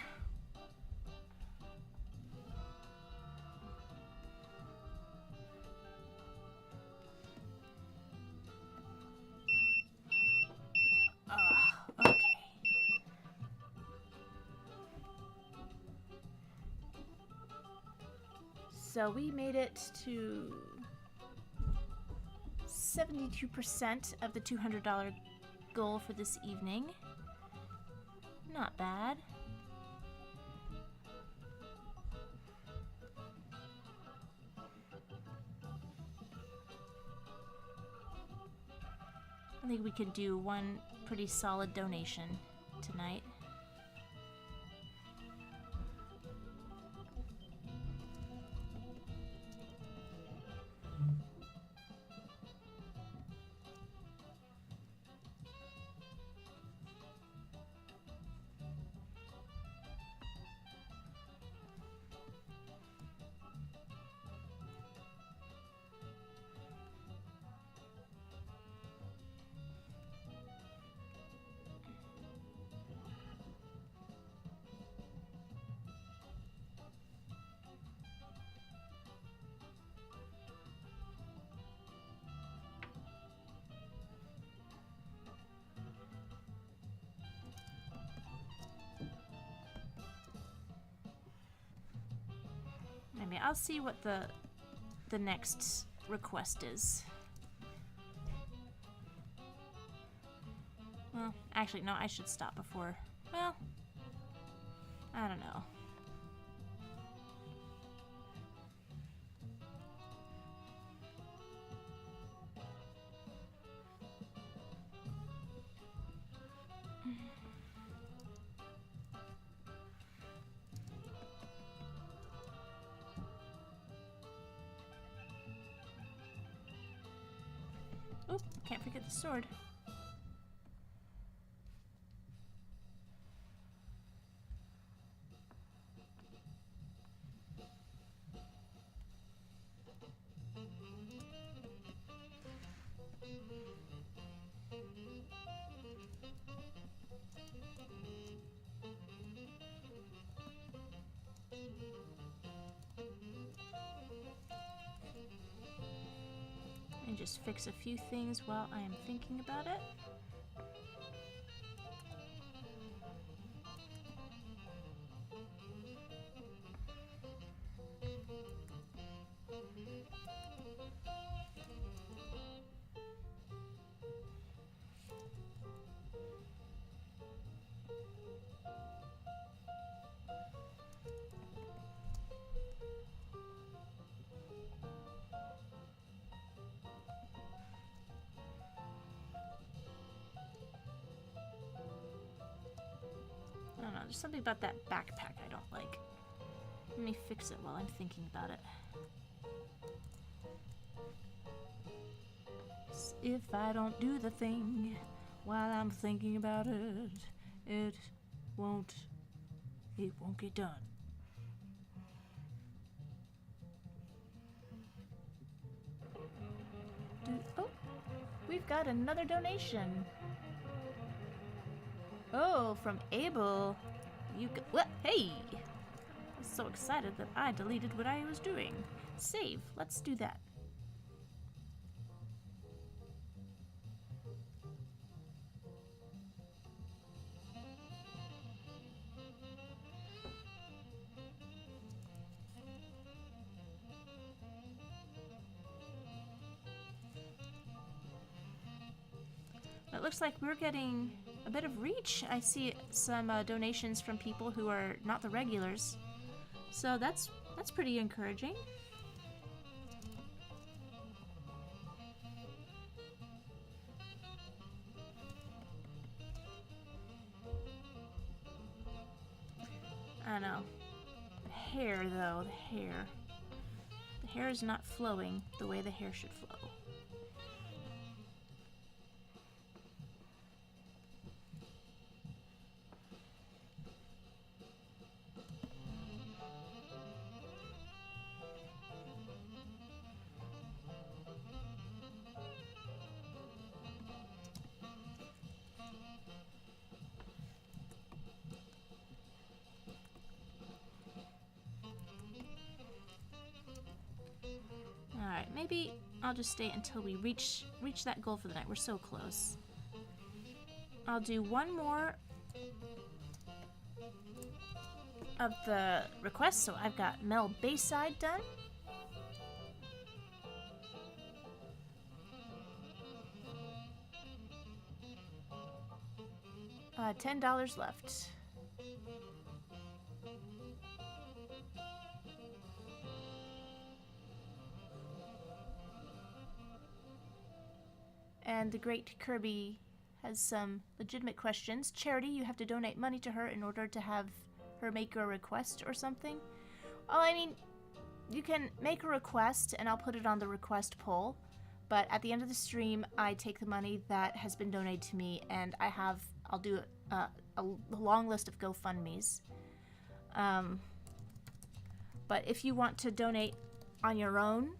So we made it to 72% of the $200 goal for this evening. Not bad. I think we could do one pretty solid donation tonight. Maybe I'll see what the next request is. Well, actually, no, I should stop before. Well, I don't know. Oop, can't forget the sword. And just fix a few things while I am thinking about it. I don't know, there's something about that backpack I don't like. Let me fix it while I'm thinking about it. If I don't do the thing while I'm thinking about it, it won't get done. Oh, we've got another donation. Oh, from Abel. What? Hey! I was so excited that I deleted what I was doing. Save. Let's do that. It looks like we're getting a bit of reach. I see some donations from people who are not the regulars, so that's pretty encouraging. I know. The hair, though, the hair. The hair is not flowing the way the hair should flow. Alright, maybe I'll just stay until we reach that goal for the night. We're so close. I'll do one more of the requests, so I've got Mel Bayside done. $10 left. And the Great Kirby has some legitimate questions. Charity, you have to donate money to her in order to have her make a request or something. Well, I mean, you can make a request and I'll put it on the request poll. But at the end of the stream, I take the money that has been donated to me and I'll do a long list of GoFundMes. But if you want to donate on your own,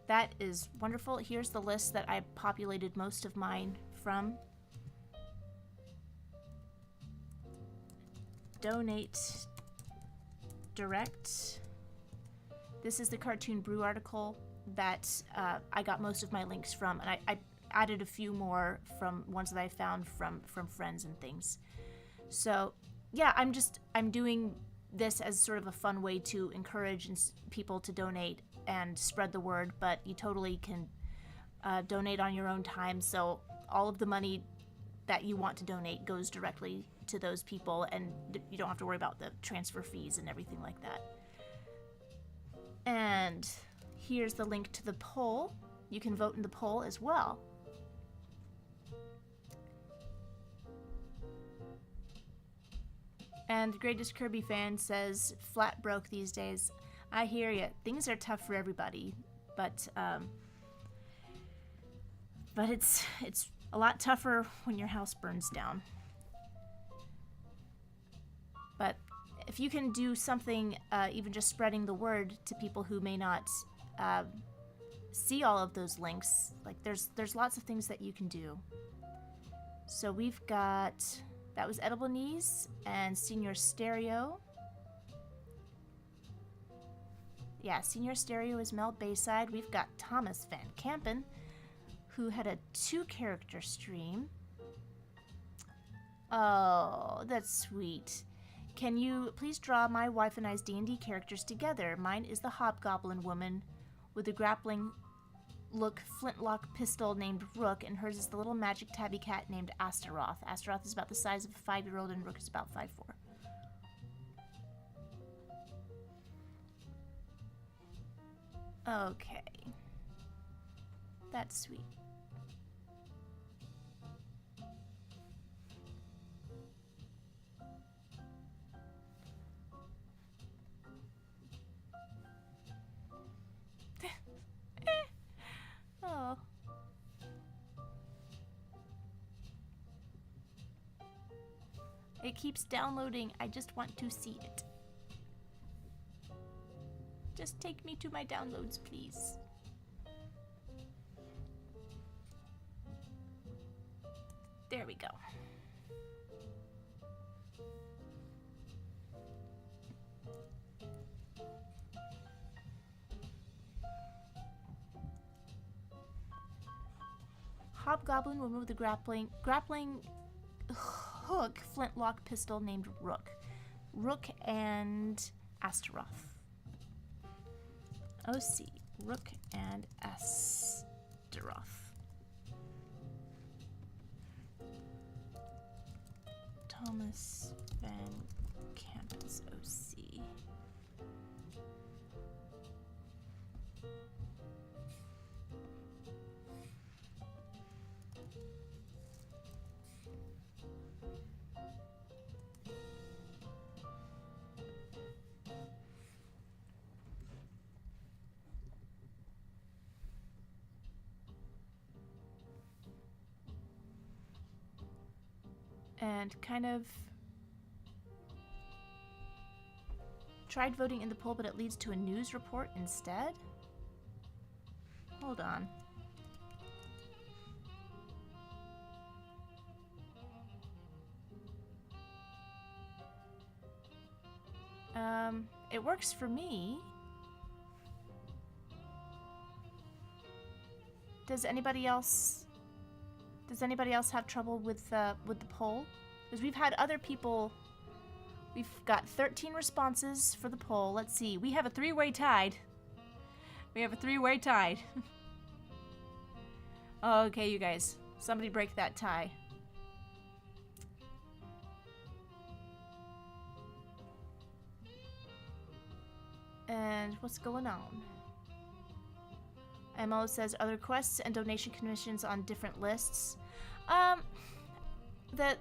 that is wonderful. Here's the list that I populated most of mine from. Donate direct. This is the Cartoon Brew article that I got most of my links from, and I added a few more from ones that I found from friends and things. So yeah, I'm doing this as sort of a fun way to encourage people to donate and spread the word, but you totally can donate on your own time, so all of the money that you want to donate goes directly to those people, and you don't have to worry about the transfer fees and everything like that. And here's the link to the poll. You can vote in the poll as well. And the Greatest Kirby fan says, flat broke these days. I hear ya. Things are tough for everybody, but it's a lot tougher when your house burns down. But if you can do something, even just spreading the word to people who may not see all of those links, like there's lots of things that you can do. So we've got, that was Edible Knees and Senior Stereo. Yeah, Senior Stereo is Mel Bayside. We've got Thomas Van Kampen, who had a 2-character stream. Oh, that's sweet. Can you please draw my wife and I's D&D characters together? Mine is the Hobgoblin woman with a grappling look flintlock pistol named Rook, and hers is the little magic tabby cat named Astaroth. Astaroth is about the size of a 5-year-old and Rook is about 5'4". Okay. That's sweet. Oh. It keeps downloading. I just want to see it. Just take me to my downloads, please. There we go. Hobgoblin woman with a grappling hook flintlock pistol named Rook. Rook and Astaroth. OC, Rook and Astaroth. Thomas Van Kampen's OC. And kind of tried voting in the poll, but it leads to a news report instead. Hold on. It works for me. Does anybody else have trouble with the poll? Because we've had other people. We've got 13 responses for the poll. Let's see. We have a 3-way tied. We have a 3-way tied. Okay, you guys. Somebody break that tie. And what's going on? MO says other requests and donation commissions on different lists. The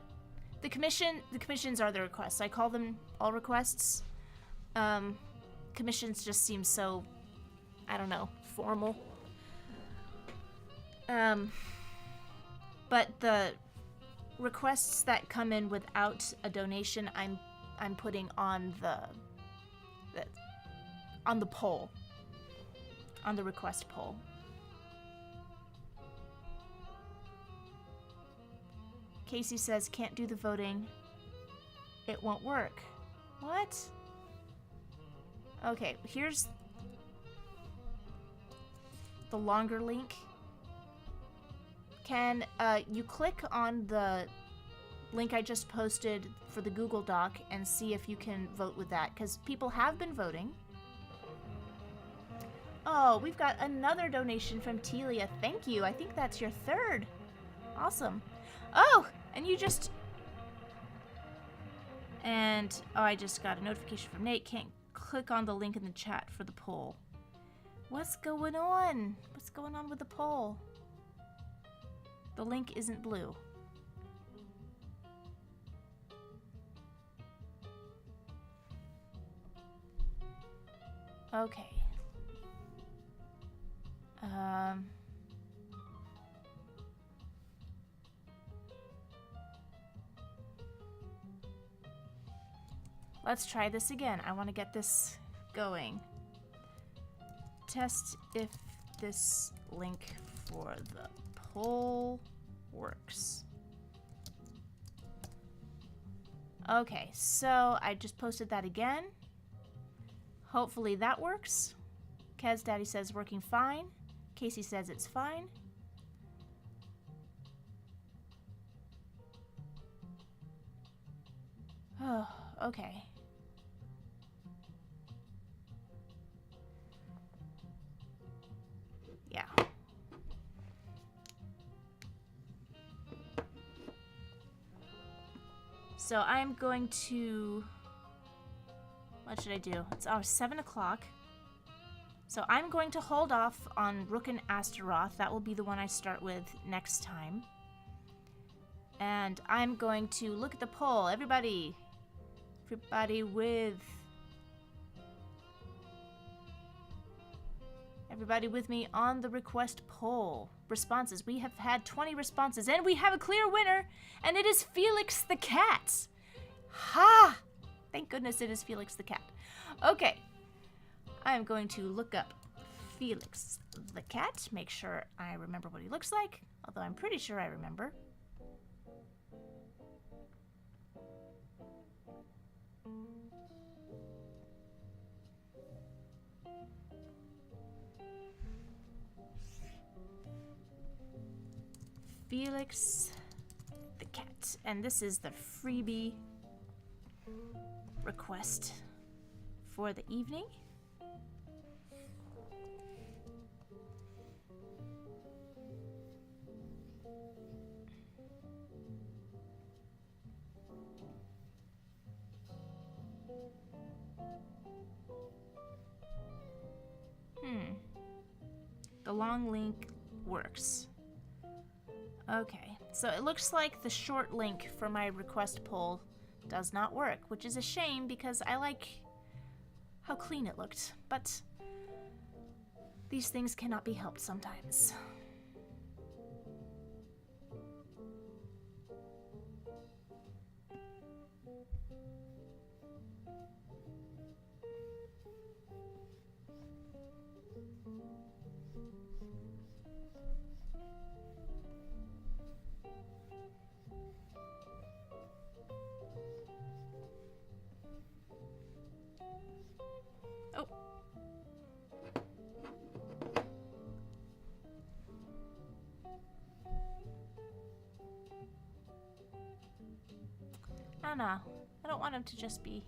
commissions are the requests. I call them all requests. Commissions just seem so, I don't know, formal. But the requests that come in without a donation, I'm putting on the poll, on the request poll. Casey says can't do the voting. It won't work. What? Okay, here's the longer link. Can you click on the link I just posted for the Google Doc and see if you can vote with that, because people have been voting. Oh, we've got another donation from Telia. Thank you. I think that's your third. Awesome. Oh, and you just... And, oh, I just got a notification from Nate. Can't click on the link in the chat for the poll. What's going on? What's going on with the poll? The link isn't blue. Okay. Let's try this again. I want to get this going. Test if this link for the poll works. Okay, so I just posted that again. Hopefully that works. Kaz Daddy says working fine. Casey says it's fine. Oh, okay. Yeah. So I'm going to... What should I do? It's 7 o'clock. So I'm going to hold off on Rook and Astaroth. That will be the one I start with next time. And I'm going to look at the poll. Everybody with me on the request poll. Responses. We have had 20 responses, and we have a clear winner, and it is Felix the Cat. Ha! Thank goodness it is Felix the Cat. Okay. I'm going to look up Felix the Cat, make sure I remember what he looks like, although I'm pretty sure I remember. Felix the Cat, and this is the freebie request for the evening. The long link works. Okay, so it looks like the short link for my request poll does not work, which is a shame because I like how clean it looked, but these things cannot be helped sometimes. No, I don't want him to just be...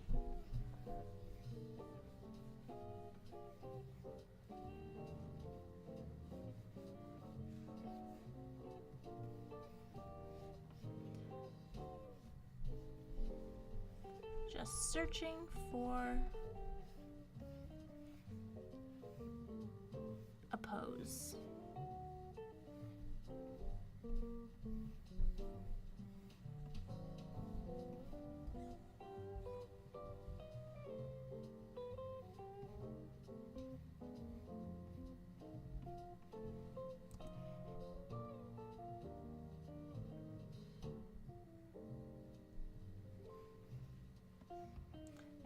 Just searching for... oppose. nose.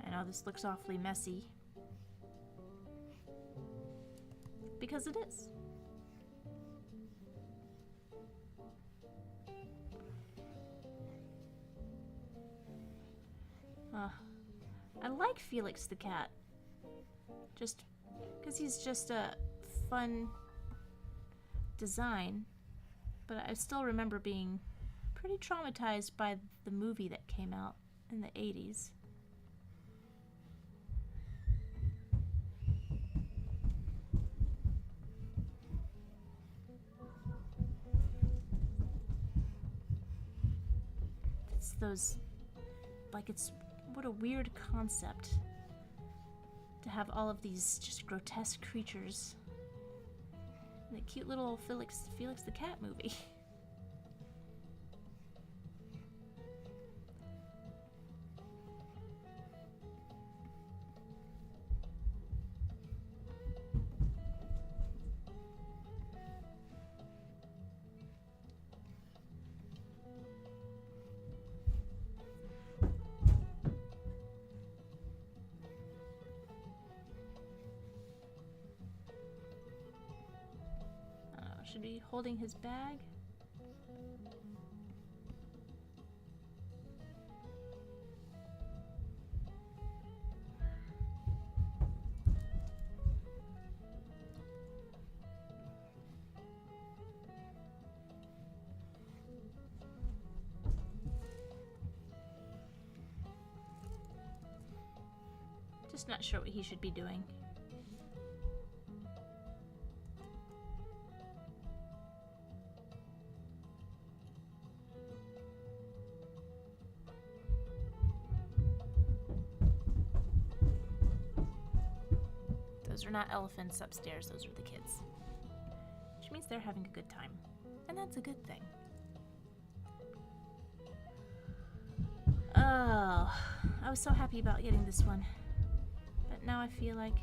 I know this looks awfully messy. Because it is. I like Felix the Cat. Just because he's just a fun design. But I still remember being pretty traumatized by the movie that came out in the 80s. It's those, like, it's, what a weird concept to have all of these just grotesque creatures in a cute little Felix the Cat movie. Should be holding his bag. Just not sure what he should be doing. Those are not elephants upstairs, those are the kids. Which means they're having a good time. And that's a good thing. Oh, I was so happy about getting this one. But now I feel like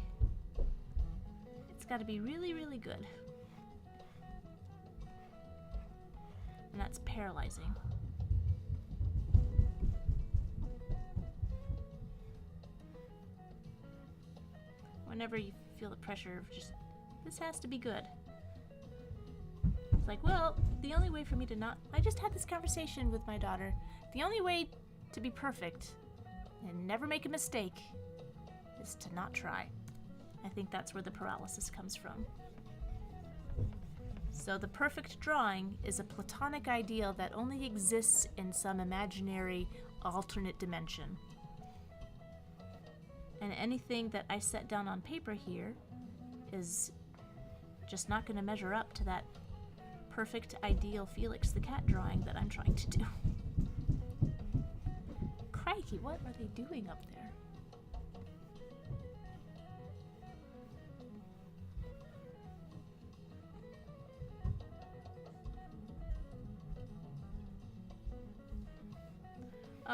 it's got to be really, really good. And that's paralyzing. Whenever you feel the pressure of just, this has to be good. It's like, well, the only way for me to not... I just had this conversation with my daughter. The only way to be perfect and never make a mistake is to not try. I think that's where the paralysis comes from. So the perfect drawing is a platonic ideal that only exists in some imaginary alternate dimension. And anything that I set down on paper here is just not going to measure up to that perfect ideal Felix the Cat drawing that I'm trying to do. Crikey, what are they doing up there?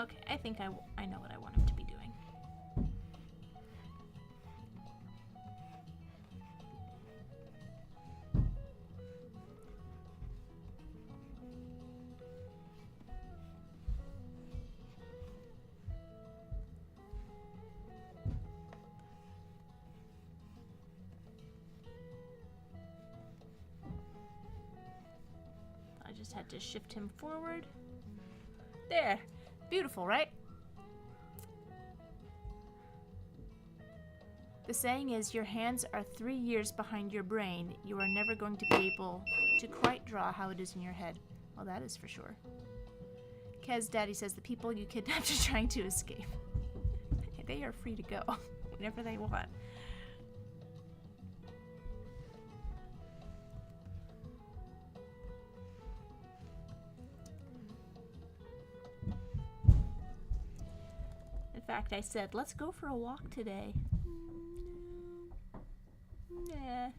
Okay, I think I know what I want him to be doing. I just had to shift him forward. There. Beautiful, right? The saying is, your hands are 3 years behind your brain. You are never going to be able to quite draw how it is in your head. Well, that is for sure. Kez Daddy says the people you kidnapped are trying to escape. They are free to go whenever they want. In fact, I said, let's go for a walk today. Nah.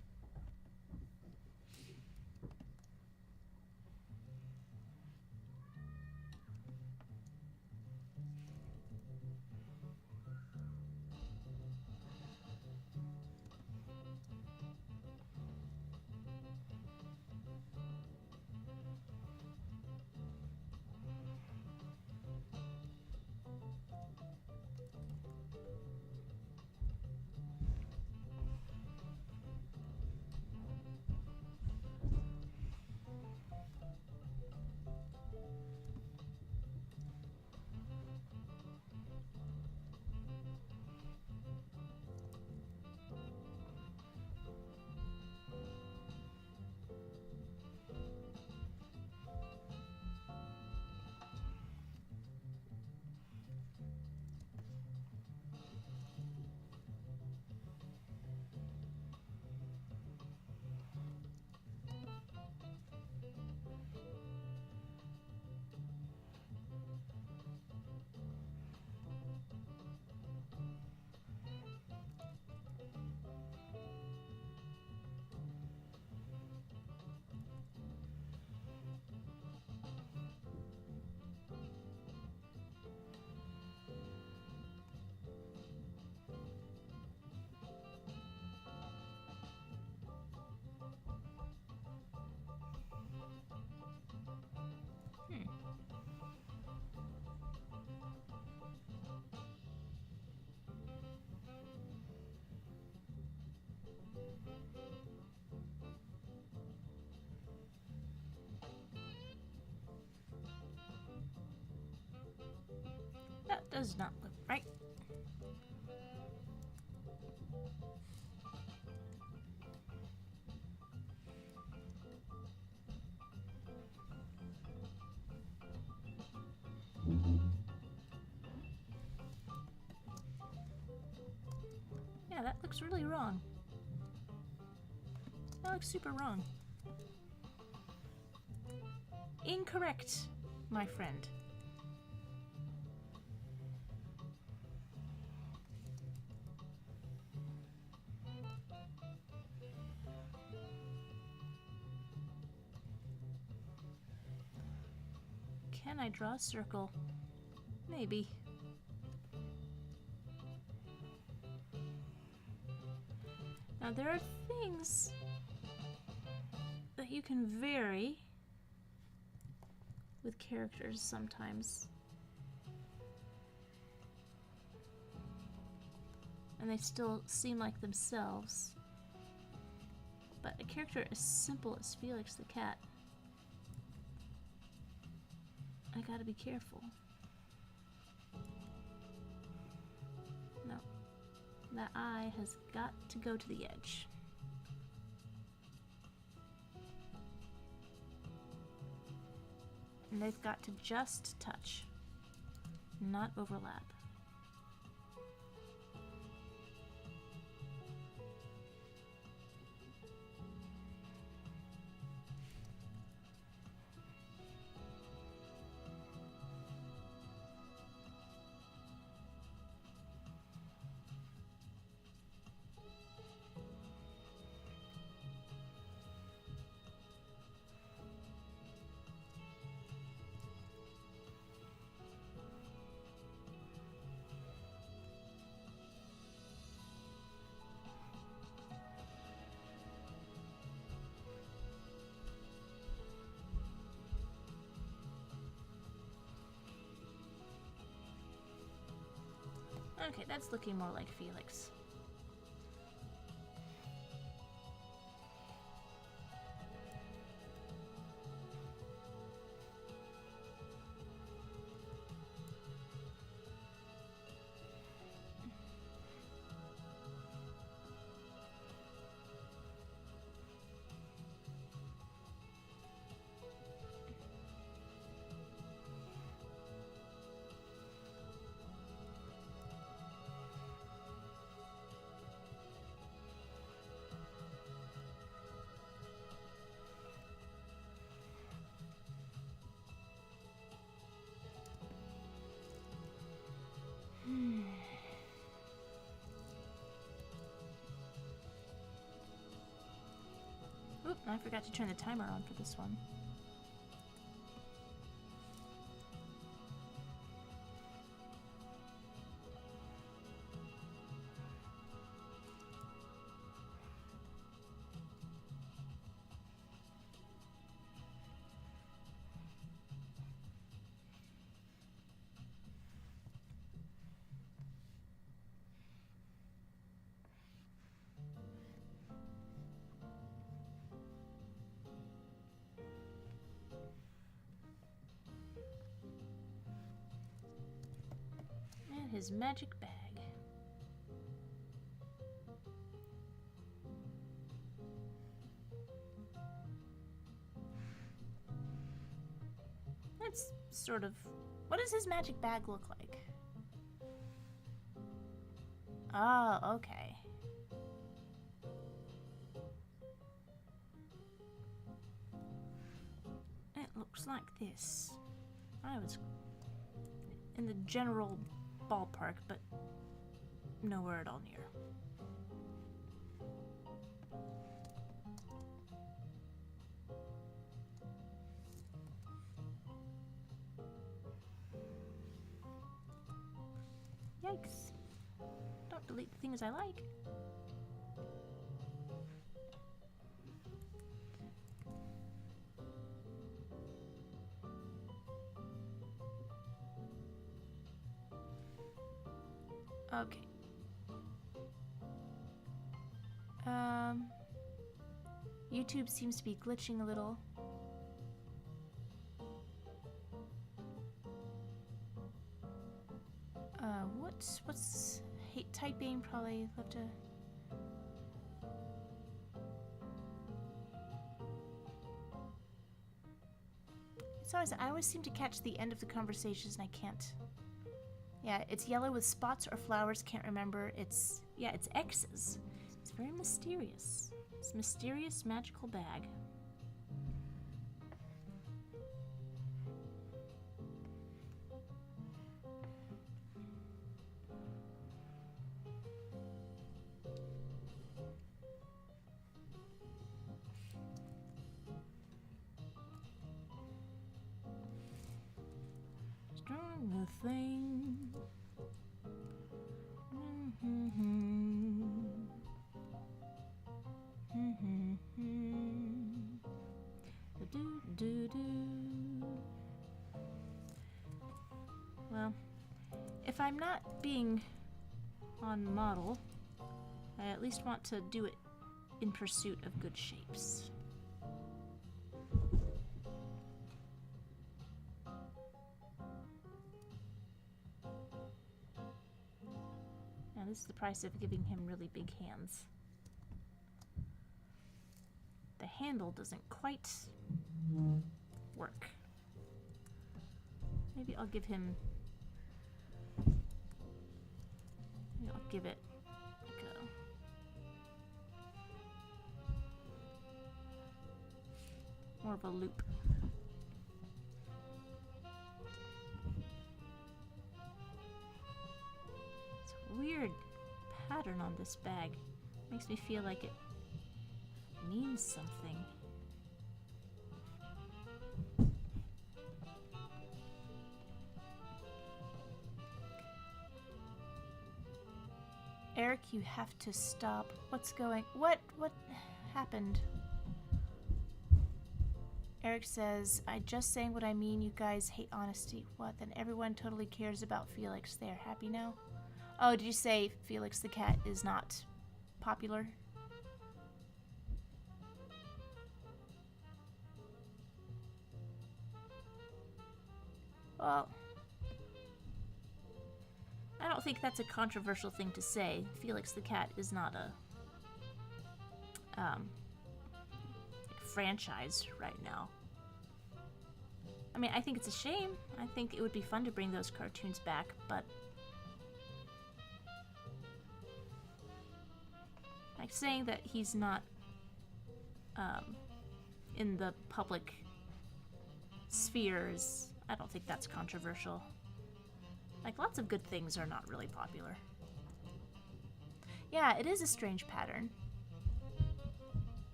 does not look right. Yeah, that looks really wrong. That looks super wrong. Incorrect, my friend. Can I draw a circle? Maybe. Now there are things that you can vary with characters sometimes. And they still seem like themselves. But a character as simple as Felix the Cat, I gotta be careful. No. That eye has got to go to the edge. And they've got to just touch, not overlap. Okay, that's looking more like Felix. Oop, I forgot to turn the timer on for this one. His magic bag. That's sort of... What does his magic bag look like? Oh, okay. It looks like this. I was in the general ballpark, but nowhere at all near. Yikes. Don't delete the things I like. Okay. YouTube seems to be glitching a little. What's hate typing? Probably love to. I always seem to catch the end of the conversations and I can't. Yeah, it's yellow with spots or flowers, can't remember. It's X's. It's very mysterious. It's a mysterious magical bag. Stronger thing. Well, if I'm not being on model, I at least want to do it in pursuit of good shapes. Now this is the price of giving him really big hands. The handle doesn't quite work. Maybe I'll give him... Maybe I'll give it like a... more of a loop. It's a weird pattern on this bag. Makes me feel like it means something. Eric, you have to stop. What happened? Eric says, I just saying what I mean, you guys hate honesty. What? Then everyone totally cares about Felix. They're happy now? Oh, did you say Felix the Cat is not popular? Well, I don't think that's a controversial thing to say. Felix the Cat is not a franchise right now. I mean, I think it's a shame. I think it would be fun to bring those cartoons back, but like saying that he's not in the public spheres, I don't think that's controversial. Like, lots of good things are not really popular. Yeah, it is a strange pattern.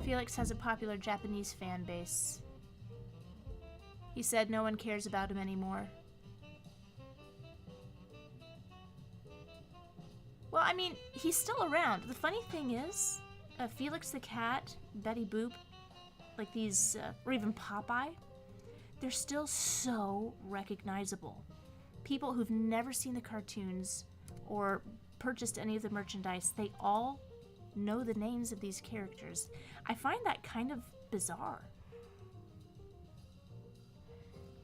Felix has a popular Japanese fan base. He said no one cares about him anymore. Well, I mean, he's still around. The funny thing is, Felix the Cat, Betty Boop, like these, or even Popeye, they're still so recognizable. People who've never seen the cartoons or purchased any of the merchandise, they all know the names of these characters. I find that kind of bizarre.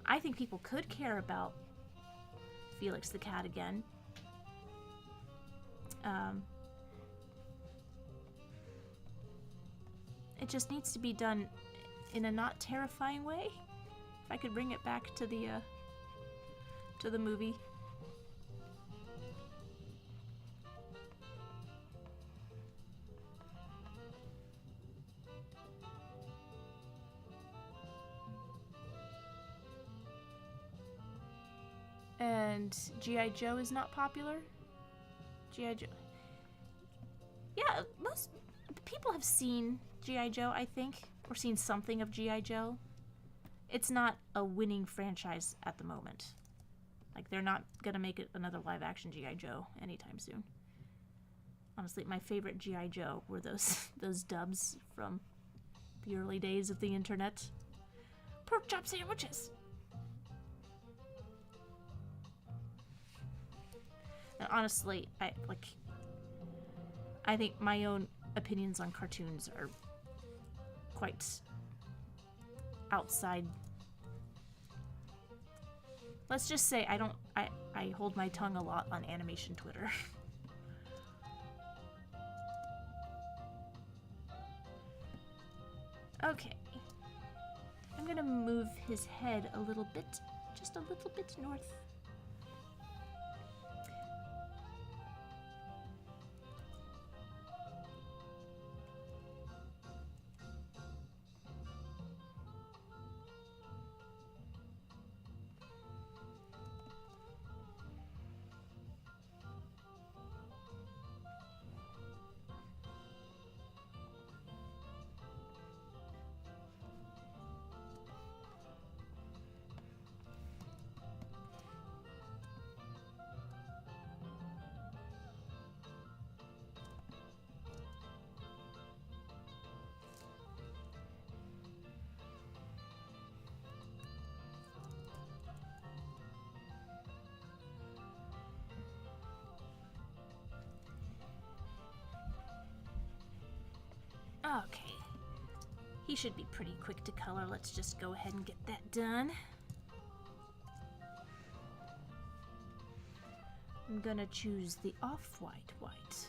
I think people could care about Felix the Cat again. It just needs to be done in a not terrifying way. If I could bring it back to the movie. And G.I. Joe is not popular? G.I. Joe. Yeah, most people have seen G.I. Joe, I think, or seen something of G.I. Joe. It's not a winning franchise at the moment. Like, they're not gonna make it another live-action G.I. Joe anytime soon. Honestly, my favorite G.I. Joe were those dubs from the early days of the internet. Pork chop sandwiches! And honestly, I think my own opinions on cartoons are quite outside. Let's just say I hold my tongue a lot on animation Twitter. Okay. I'm gonna move his head a little bit, just a little bit north. Okay. He should be pretty quick to color. Let's just go ahead and get that done. I'm gonna choose the off-white white.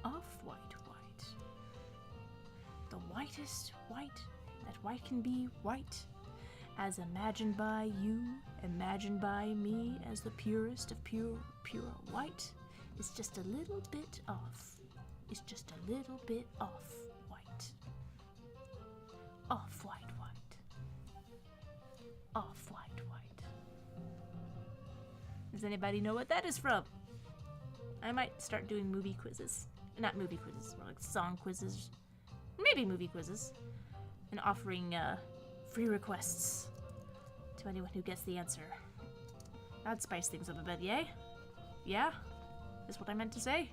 Off-white white. The whitest white that white can be white. As imagined by you, imagined by me, as the purest of pure white. Is just a little bit off. It's just a little bit off white. Off white white. Off white white. Does anybody know what that is from? I might start doing movie quizzes. Not movie quizzes, more like song quizzes. Maybe movie quizzes. And offering free requests to anyone who gets the answer. That'd spice things up a bit, yay? Yeah? Is what I meant to say?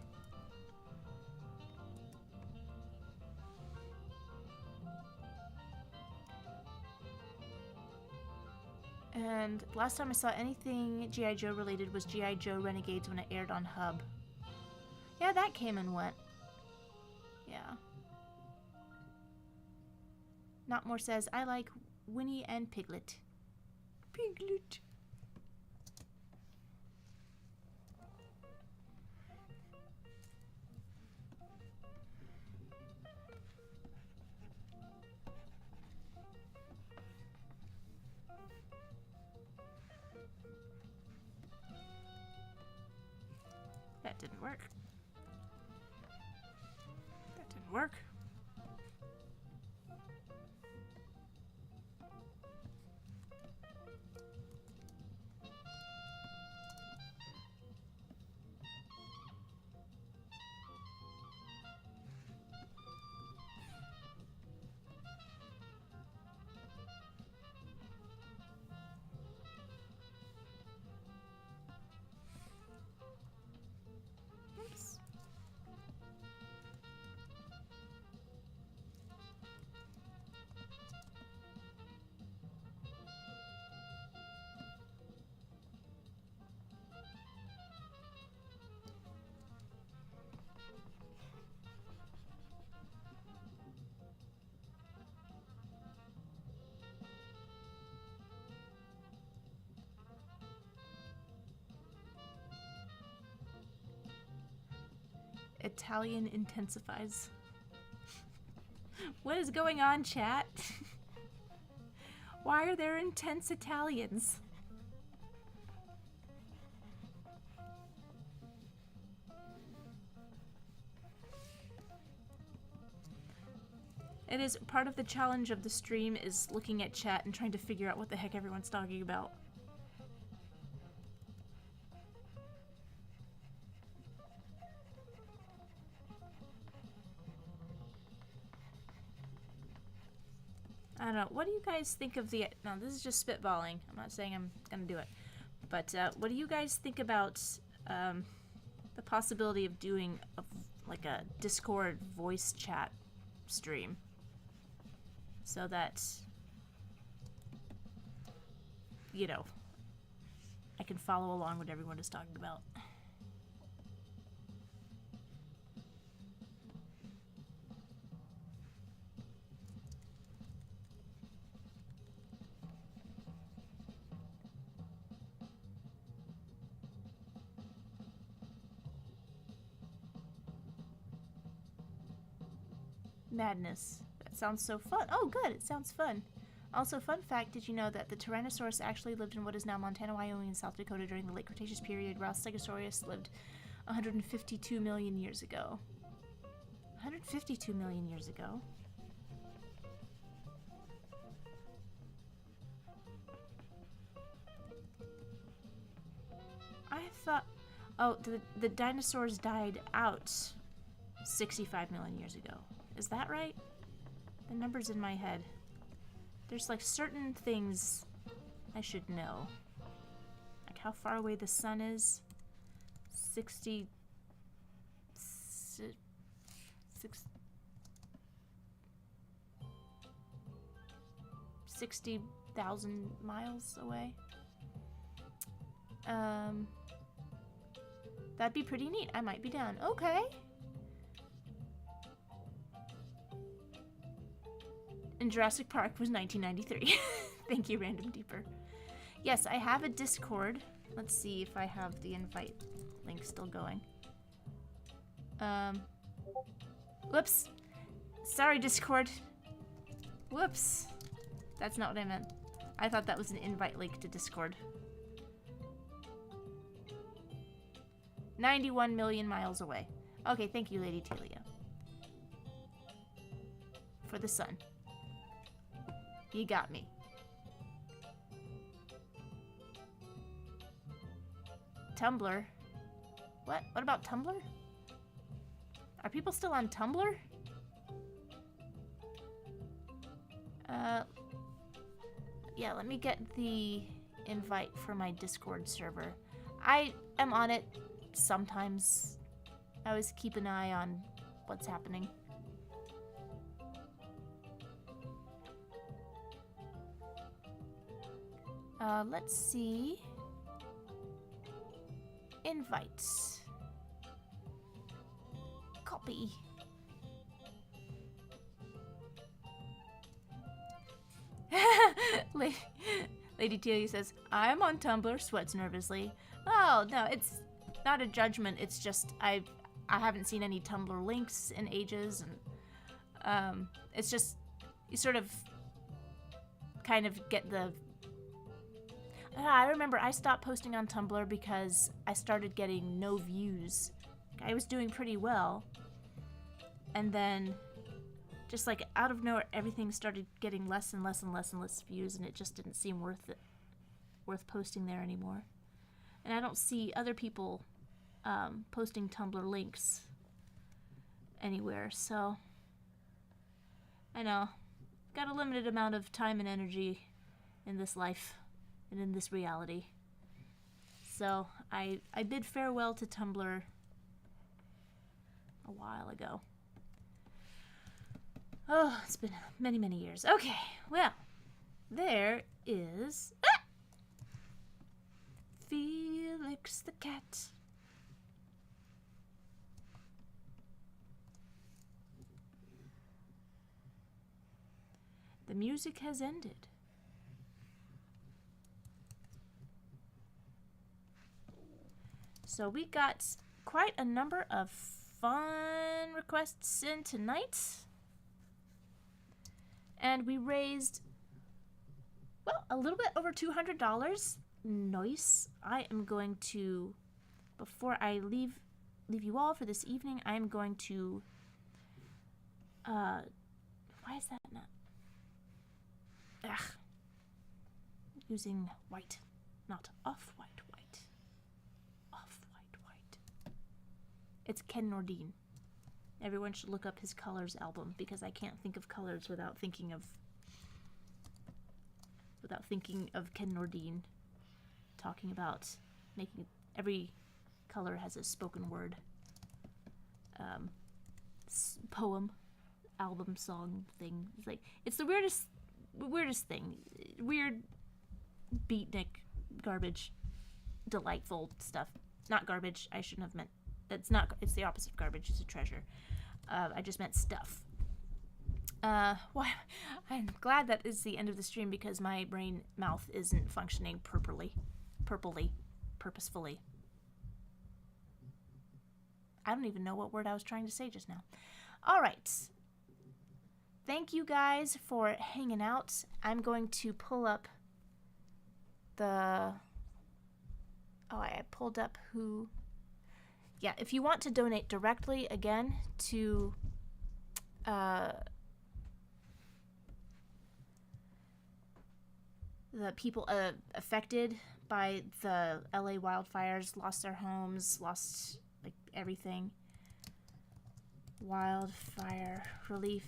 And last time I saw anything G.I. Joe related was G.I. Joe Renegades when it aired on Hub. Yeah, that came and went. Yeah. Not More says, I like Winnie and Piglet. Piglet. That didn't work. That didn't work. Italian intensifies. What is going on, chat? Why are there intense Italians? It is part of the challenge of the stream is looking at chat and trying to figure out what the heck everyone's talking about. I don't know. What do you guys think of the... No, this is just spitballing. I'm not saying I'm going to do it. But what do you guys think about the possibility of doing like a Discord voice chat stream? So that, you know, I can follow along what everyone is talking about. Madness. That sounds so fun. Oh, good. It sounds fun. Also, fun fact, did you know that the Tyrannosaurus actually lived in what is now Montana, Wyoming, and South Dakota during the late Cretaceous period, while Stegosaurus lived 152 million years ago. 152 million years ago? I thought... Oh, the dinosaurs died out 65 million years ago. Is that right? The number's in my head. There's like certain things I should know. Like how far away the sun is. 60 60,000 miles away. That'd be pretty neat. I might be down. Okay. And Jurassic Park was 1993. Thank you, Random Deeper. Yes, I have a Discord. Let's see if I have the invite link still going. Whoops. Sorry, Discord. Whoops. That's not what I meant. I thought that was an invite link to Discord. 91 million miles away. Okay, thank you, Lady Talia. For the sun. You got me. Tumblr? What? What about Tumblr? Are people still on Tumblr? Yeah, let me get the invite for my Discord server. I am on it sometimes. I always keep an eye on what's happening. Let's see. Invites. Copy. Lady Telia says, I'm on Tumblr, sweats nervously. Oh, no, it's not a judgment. It's just I haven't seen any Tumblr links in ages, and it's just you sort of kind of get the... I remember I stopped posting on Tumblr because I started getting no views. I was doing pretty well, and then just like out of nowhere, everything started getting less and less and less and less views, and it just didn't seem worth posting there anymore. And I don't see other people posting Tumblr links anywhere, so I know. Got a limited amount of time and energy in this life and in this reality. So I bid farewell to Tumblr a while ago. Oh, it's been many, many years. Okay, well, there is... Ah! Felix the Cat. The music has ended. So we got quite a number of fun requests in tonight. And we raised, well, a little bit over $200. Nice. I am going to, before I leave you all for this evening, I am going to, why is that not? Ugh. Using white, not off-white, white. Off-white, white. It's Ken Nordine. Everyone should look up his Colors album, because I can't think of colors without thinking of Ken Nordine talking about making every color has a spoken word poem, album, song thing. It's like, it's the weirdest thing. Weird beatnik garbage, delightful stuff. Not garbage. I shouldn't have meant. It's the opposite of garbage. It's a treasure. I just meant stuff. Well, I'm glad that is the end of the stream because my brain mouth isn't functioning purposefully. I don't even know what word I was trying to say just now. All right. thank you guys for hanging out. I'm going to pull up the... Oh, I pulled up who... Yeah, if you want to donate directly, again, to... the people affected by the LA wildfires, lost their homes, lost like everything. Wildfire relief.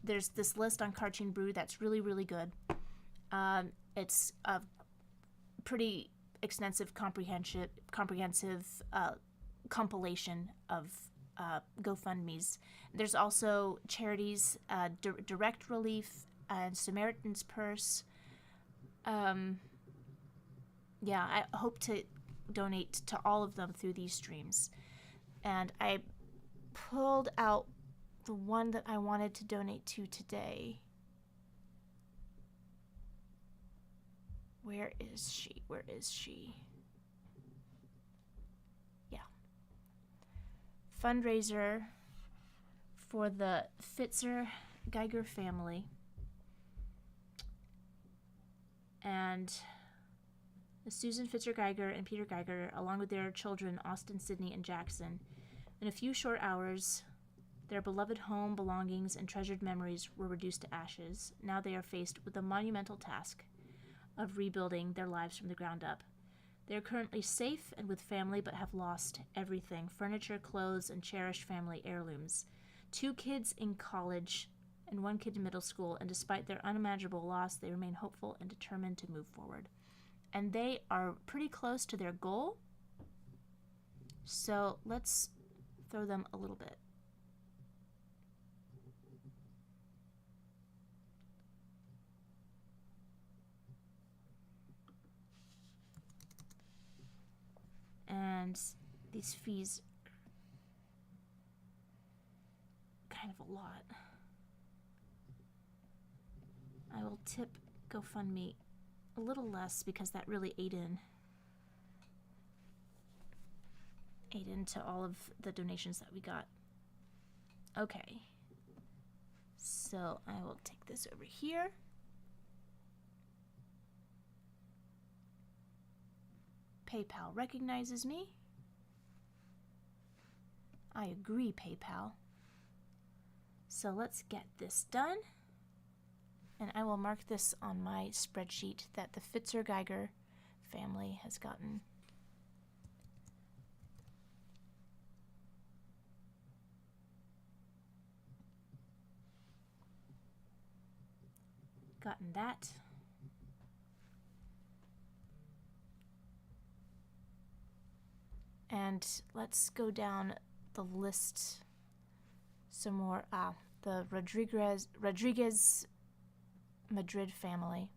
There's this list on Cartoon Brew that's really, really good. It's a pretty extensive, comprehensive compilation of GoFundMes. There's also charities, Direct Relief and Samaritan's Purse. Yeah, I hope to donate to all of them through these streams. And I pulled out the one that I wanted to donate to today. Where is she? Where is she? Yeah. Fundraiser for the Fitzer Geiger family. And Susan Fitzer Geiger and Peter Geiger, along with their children Austin, Sydney, and Jackson. In a few short hours, their beloved home, belongings, and treasured memories were reduced to ashes. Now they are faced with the monumental task of rebuilding their lives from the ground up. They are currently safe and with family, but have lost everything: furniture, clothes, and cherished family heirlooms. 2 kids in college and 1 kid in middle school, and despite their unimaginable loss, they remain hopeful and determined to move forward. And they are pretty close to their goal, so let's throw them a little bit. And these fees are kind of a lot. I will tip GoFundMe a little less because that really ate into all of the donations that we got. Okay, so I will take this over here. PayPal recognizes me. I agree, PayPal. So let's get this done. And I will mark this on my spreadsheet that the Fitzer Geiger family has gotten. Gotten that. And let's go down the list some more. The Rodriguez Madrid family.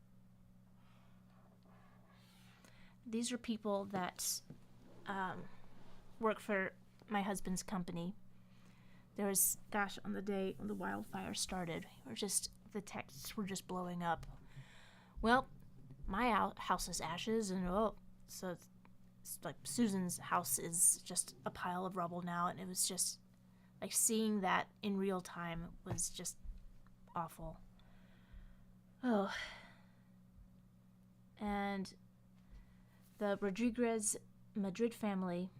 These are people that work for my husband's company. There was, gosh, on the day when the wildfire started, the texts were just blowing up. Well, my house is ashes, and so it's like Susan's house is just a pile of rubble now, and it was just like seeing that in real time was just awful. Oh. And the Rodriguez Madrid family,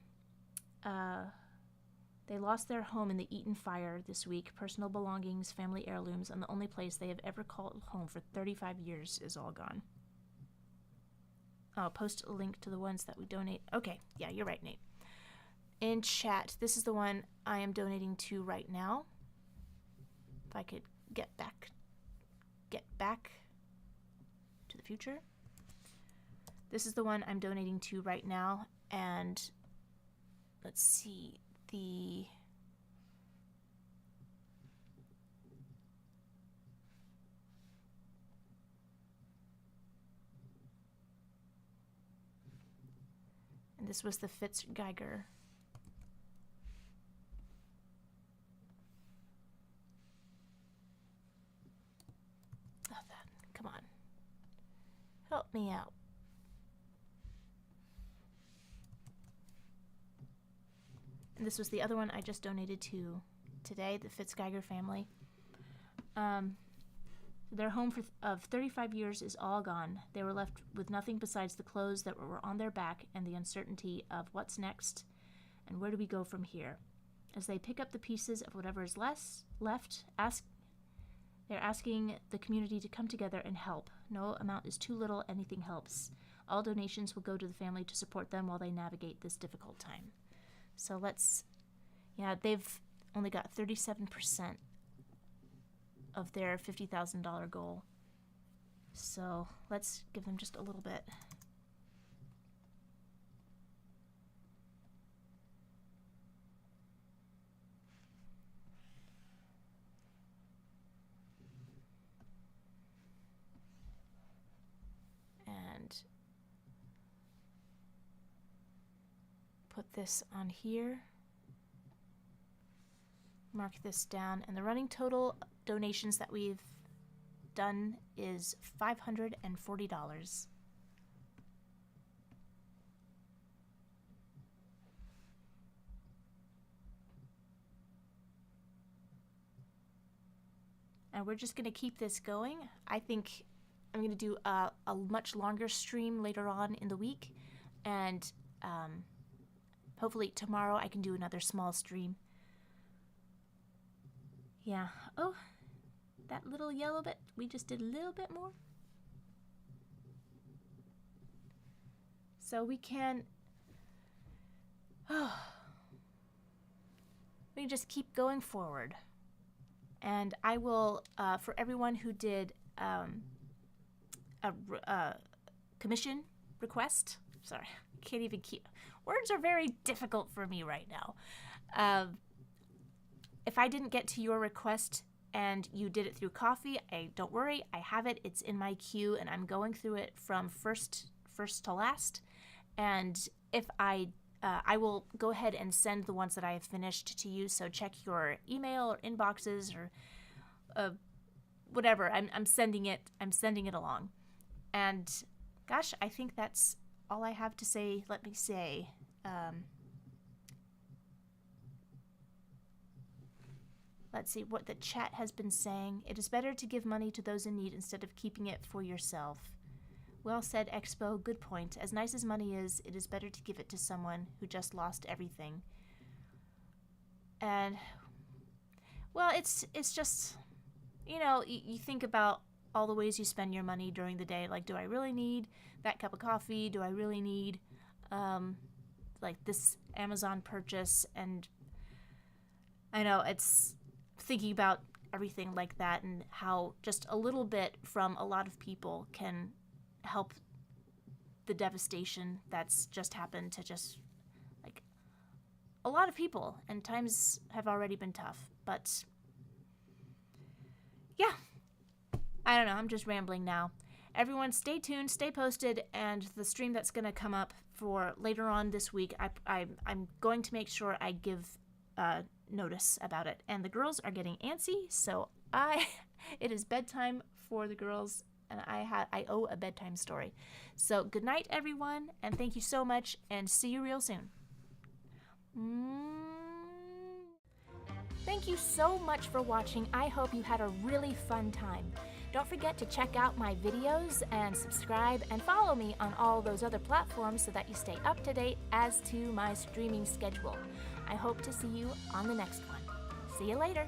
they lost their home in the Eaton fire this week. Personal belongings, family heirlooms, and the only place they have ever called home for 35 years is all gone. I'll post a link to the ones that we donate. Okay, yeah, you're right, Nate. In chat, this is the one I am donating to right now. If I could get back to the future. This is the one I'm donating to right now, and let's see, and this was the Fitz Geiger. Come on. Help me out. And this was the other one I just donated to today, the Fitz Geiger family. Their home of 35 years is all gone. They were left with nothing besides the clothes that were on their back and the uncertainty of what's next and where do we go from here. As they pick up the pieces of whatever is left, they're asking the community to come together and help. No amount is too little, anything helps. All donations will go to the family to support them while they navigate this difficult time. So they've only got 37% of their $50,000 goal. So let's give them just a little bit. And put this on here. Mark this down, and the running total donations that we've done is $540. And we're just going to keep this going. I think I'm going to do a much longer stream later on in the week, and hopefully tomorrow I can do another small stream. Yeah. Oh, that little yellow bit, we just did a little bit more. So we can just keep going forward. And I will, for everyone who did a commission request, sorry, I can't even keep, words are very difficult for me right now. If I didn't get to your request and you did it through Ko-fi, don't worry, I have it. It's in my queue, and I'm going through it from first to last. And if I will go ahead and send the ones that I have finished to you. So check your email or inboxes or whatever. I'm sending it. I'm sending it along. And gosh, I think that's all I have to say. Let me say. Let's see what the chat has been saying. It is better to give money to those in need instead of keeping it for yourself. Well said, Expo. Good point. As nice as money is, it is better to give it to someone who just lost everything. And, well, it's just, you think about all the ways you spend your money during the day. Like, do I really need that cup of coffee? Do I really need, like, this Amazon purchase? And I know it's thinking about everything like that and how just a little bit from a lot of people can help the devastation that's just happened to just like a lot of people, and times have already been tough. But yeah, I don't know, I'm just rambling now. Everyone stay tuned, stay posted, and the stream that's going to come up for later on this week, I'm going to make sure I give notice about it. And the girls are getting antsy, so it is bedtime for the girls, and I owe a bedtime story. So good night, everyone, and thank you so much, and see you real soon. Thank you so much for watching. I hope you had a really fun time. Don't forget to check out my videos and subscribe and follow me on all those other platforms so that you stay up to date as to my streaming schedule. I hope to see you on the next one. See you later.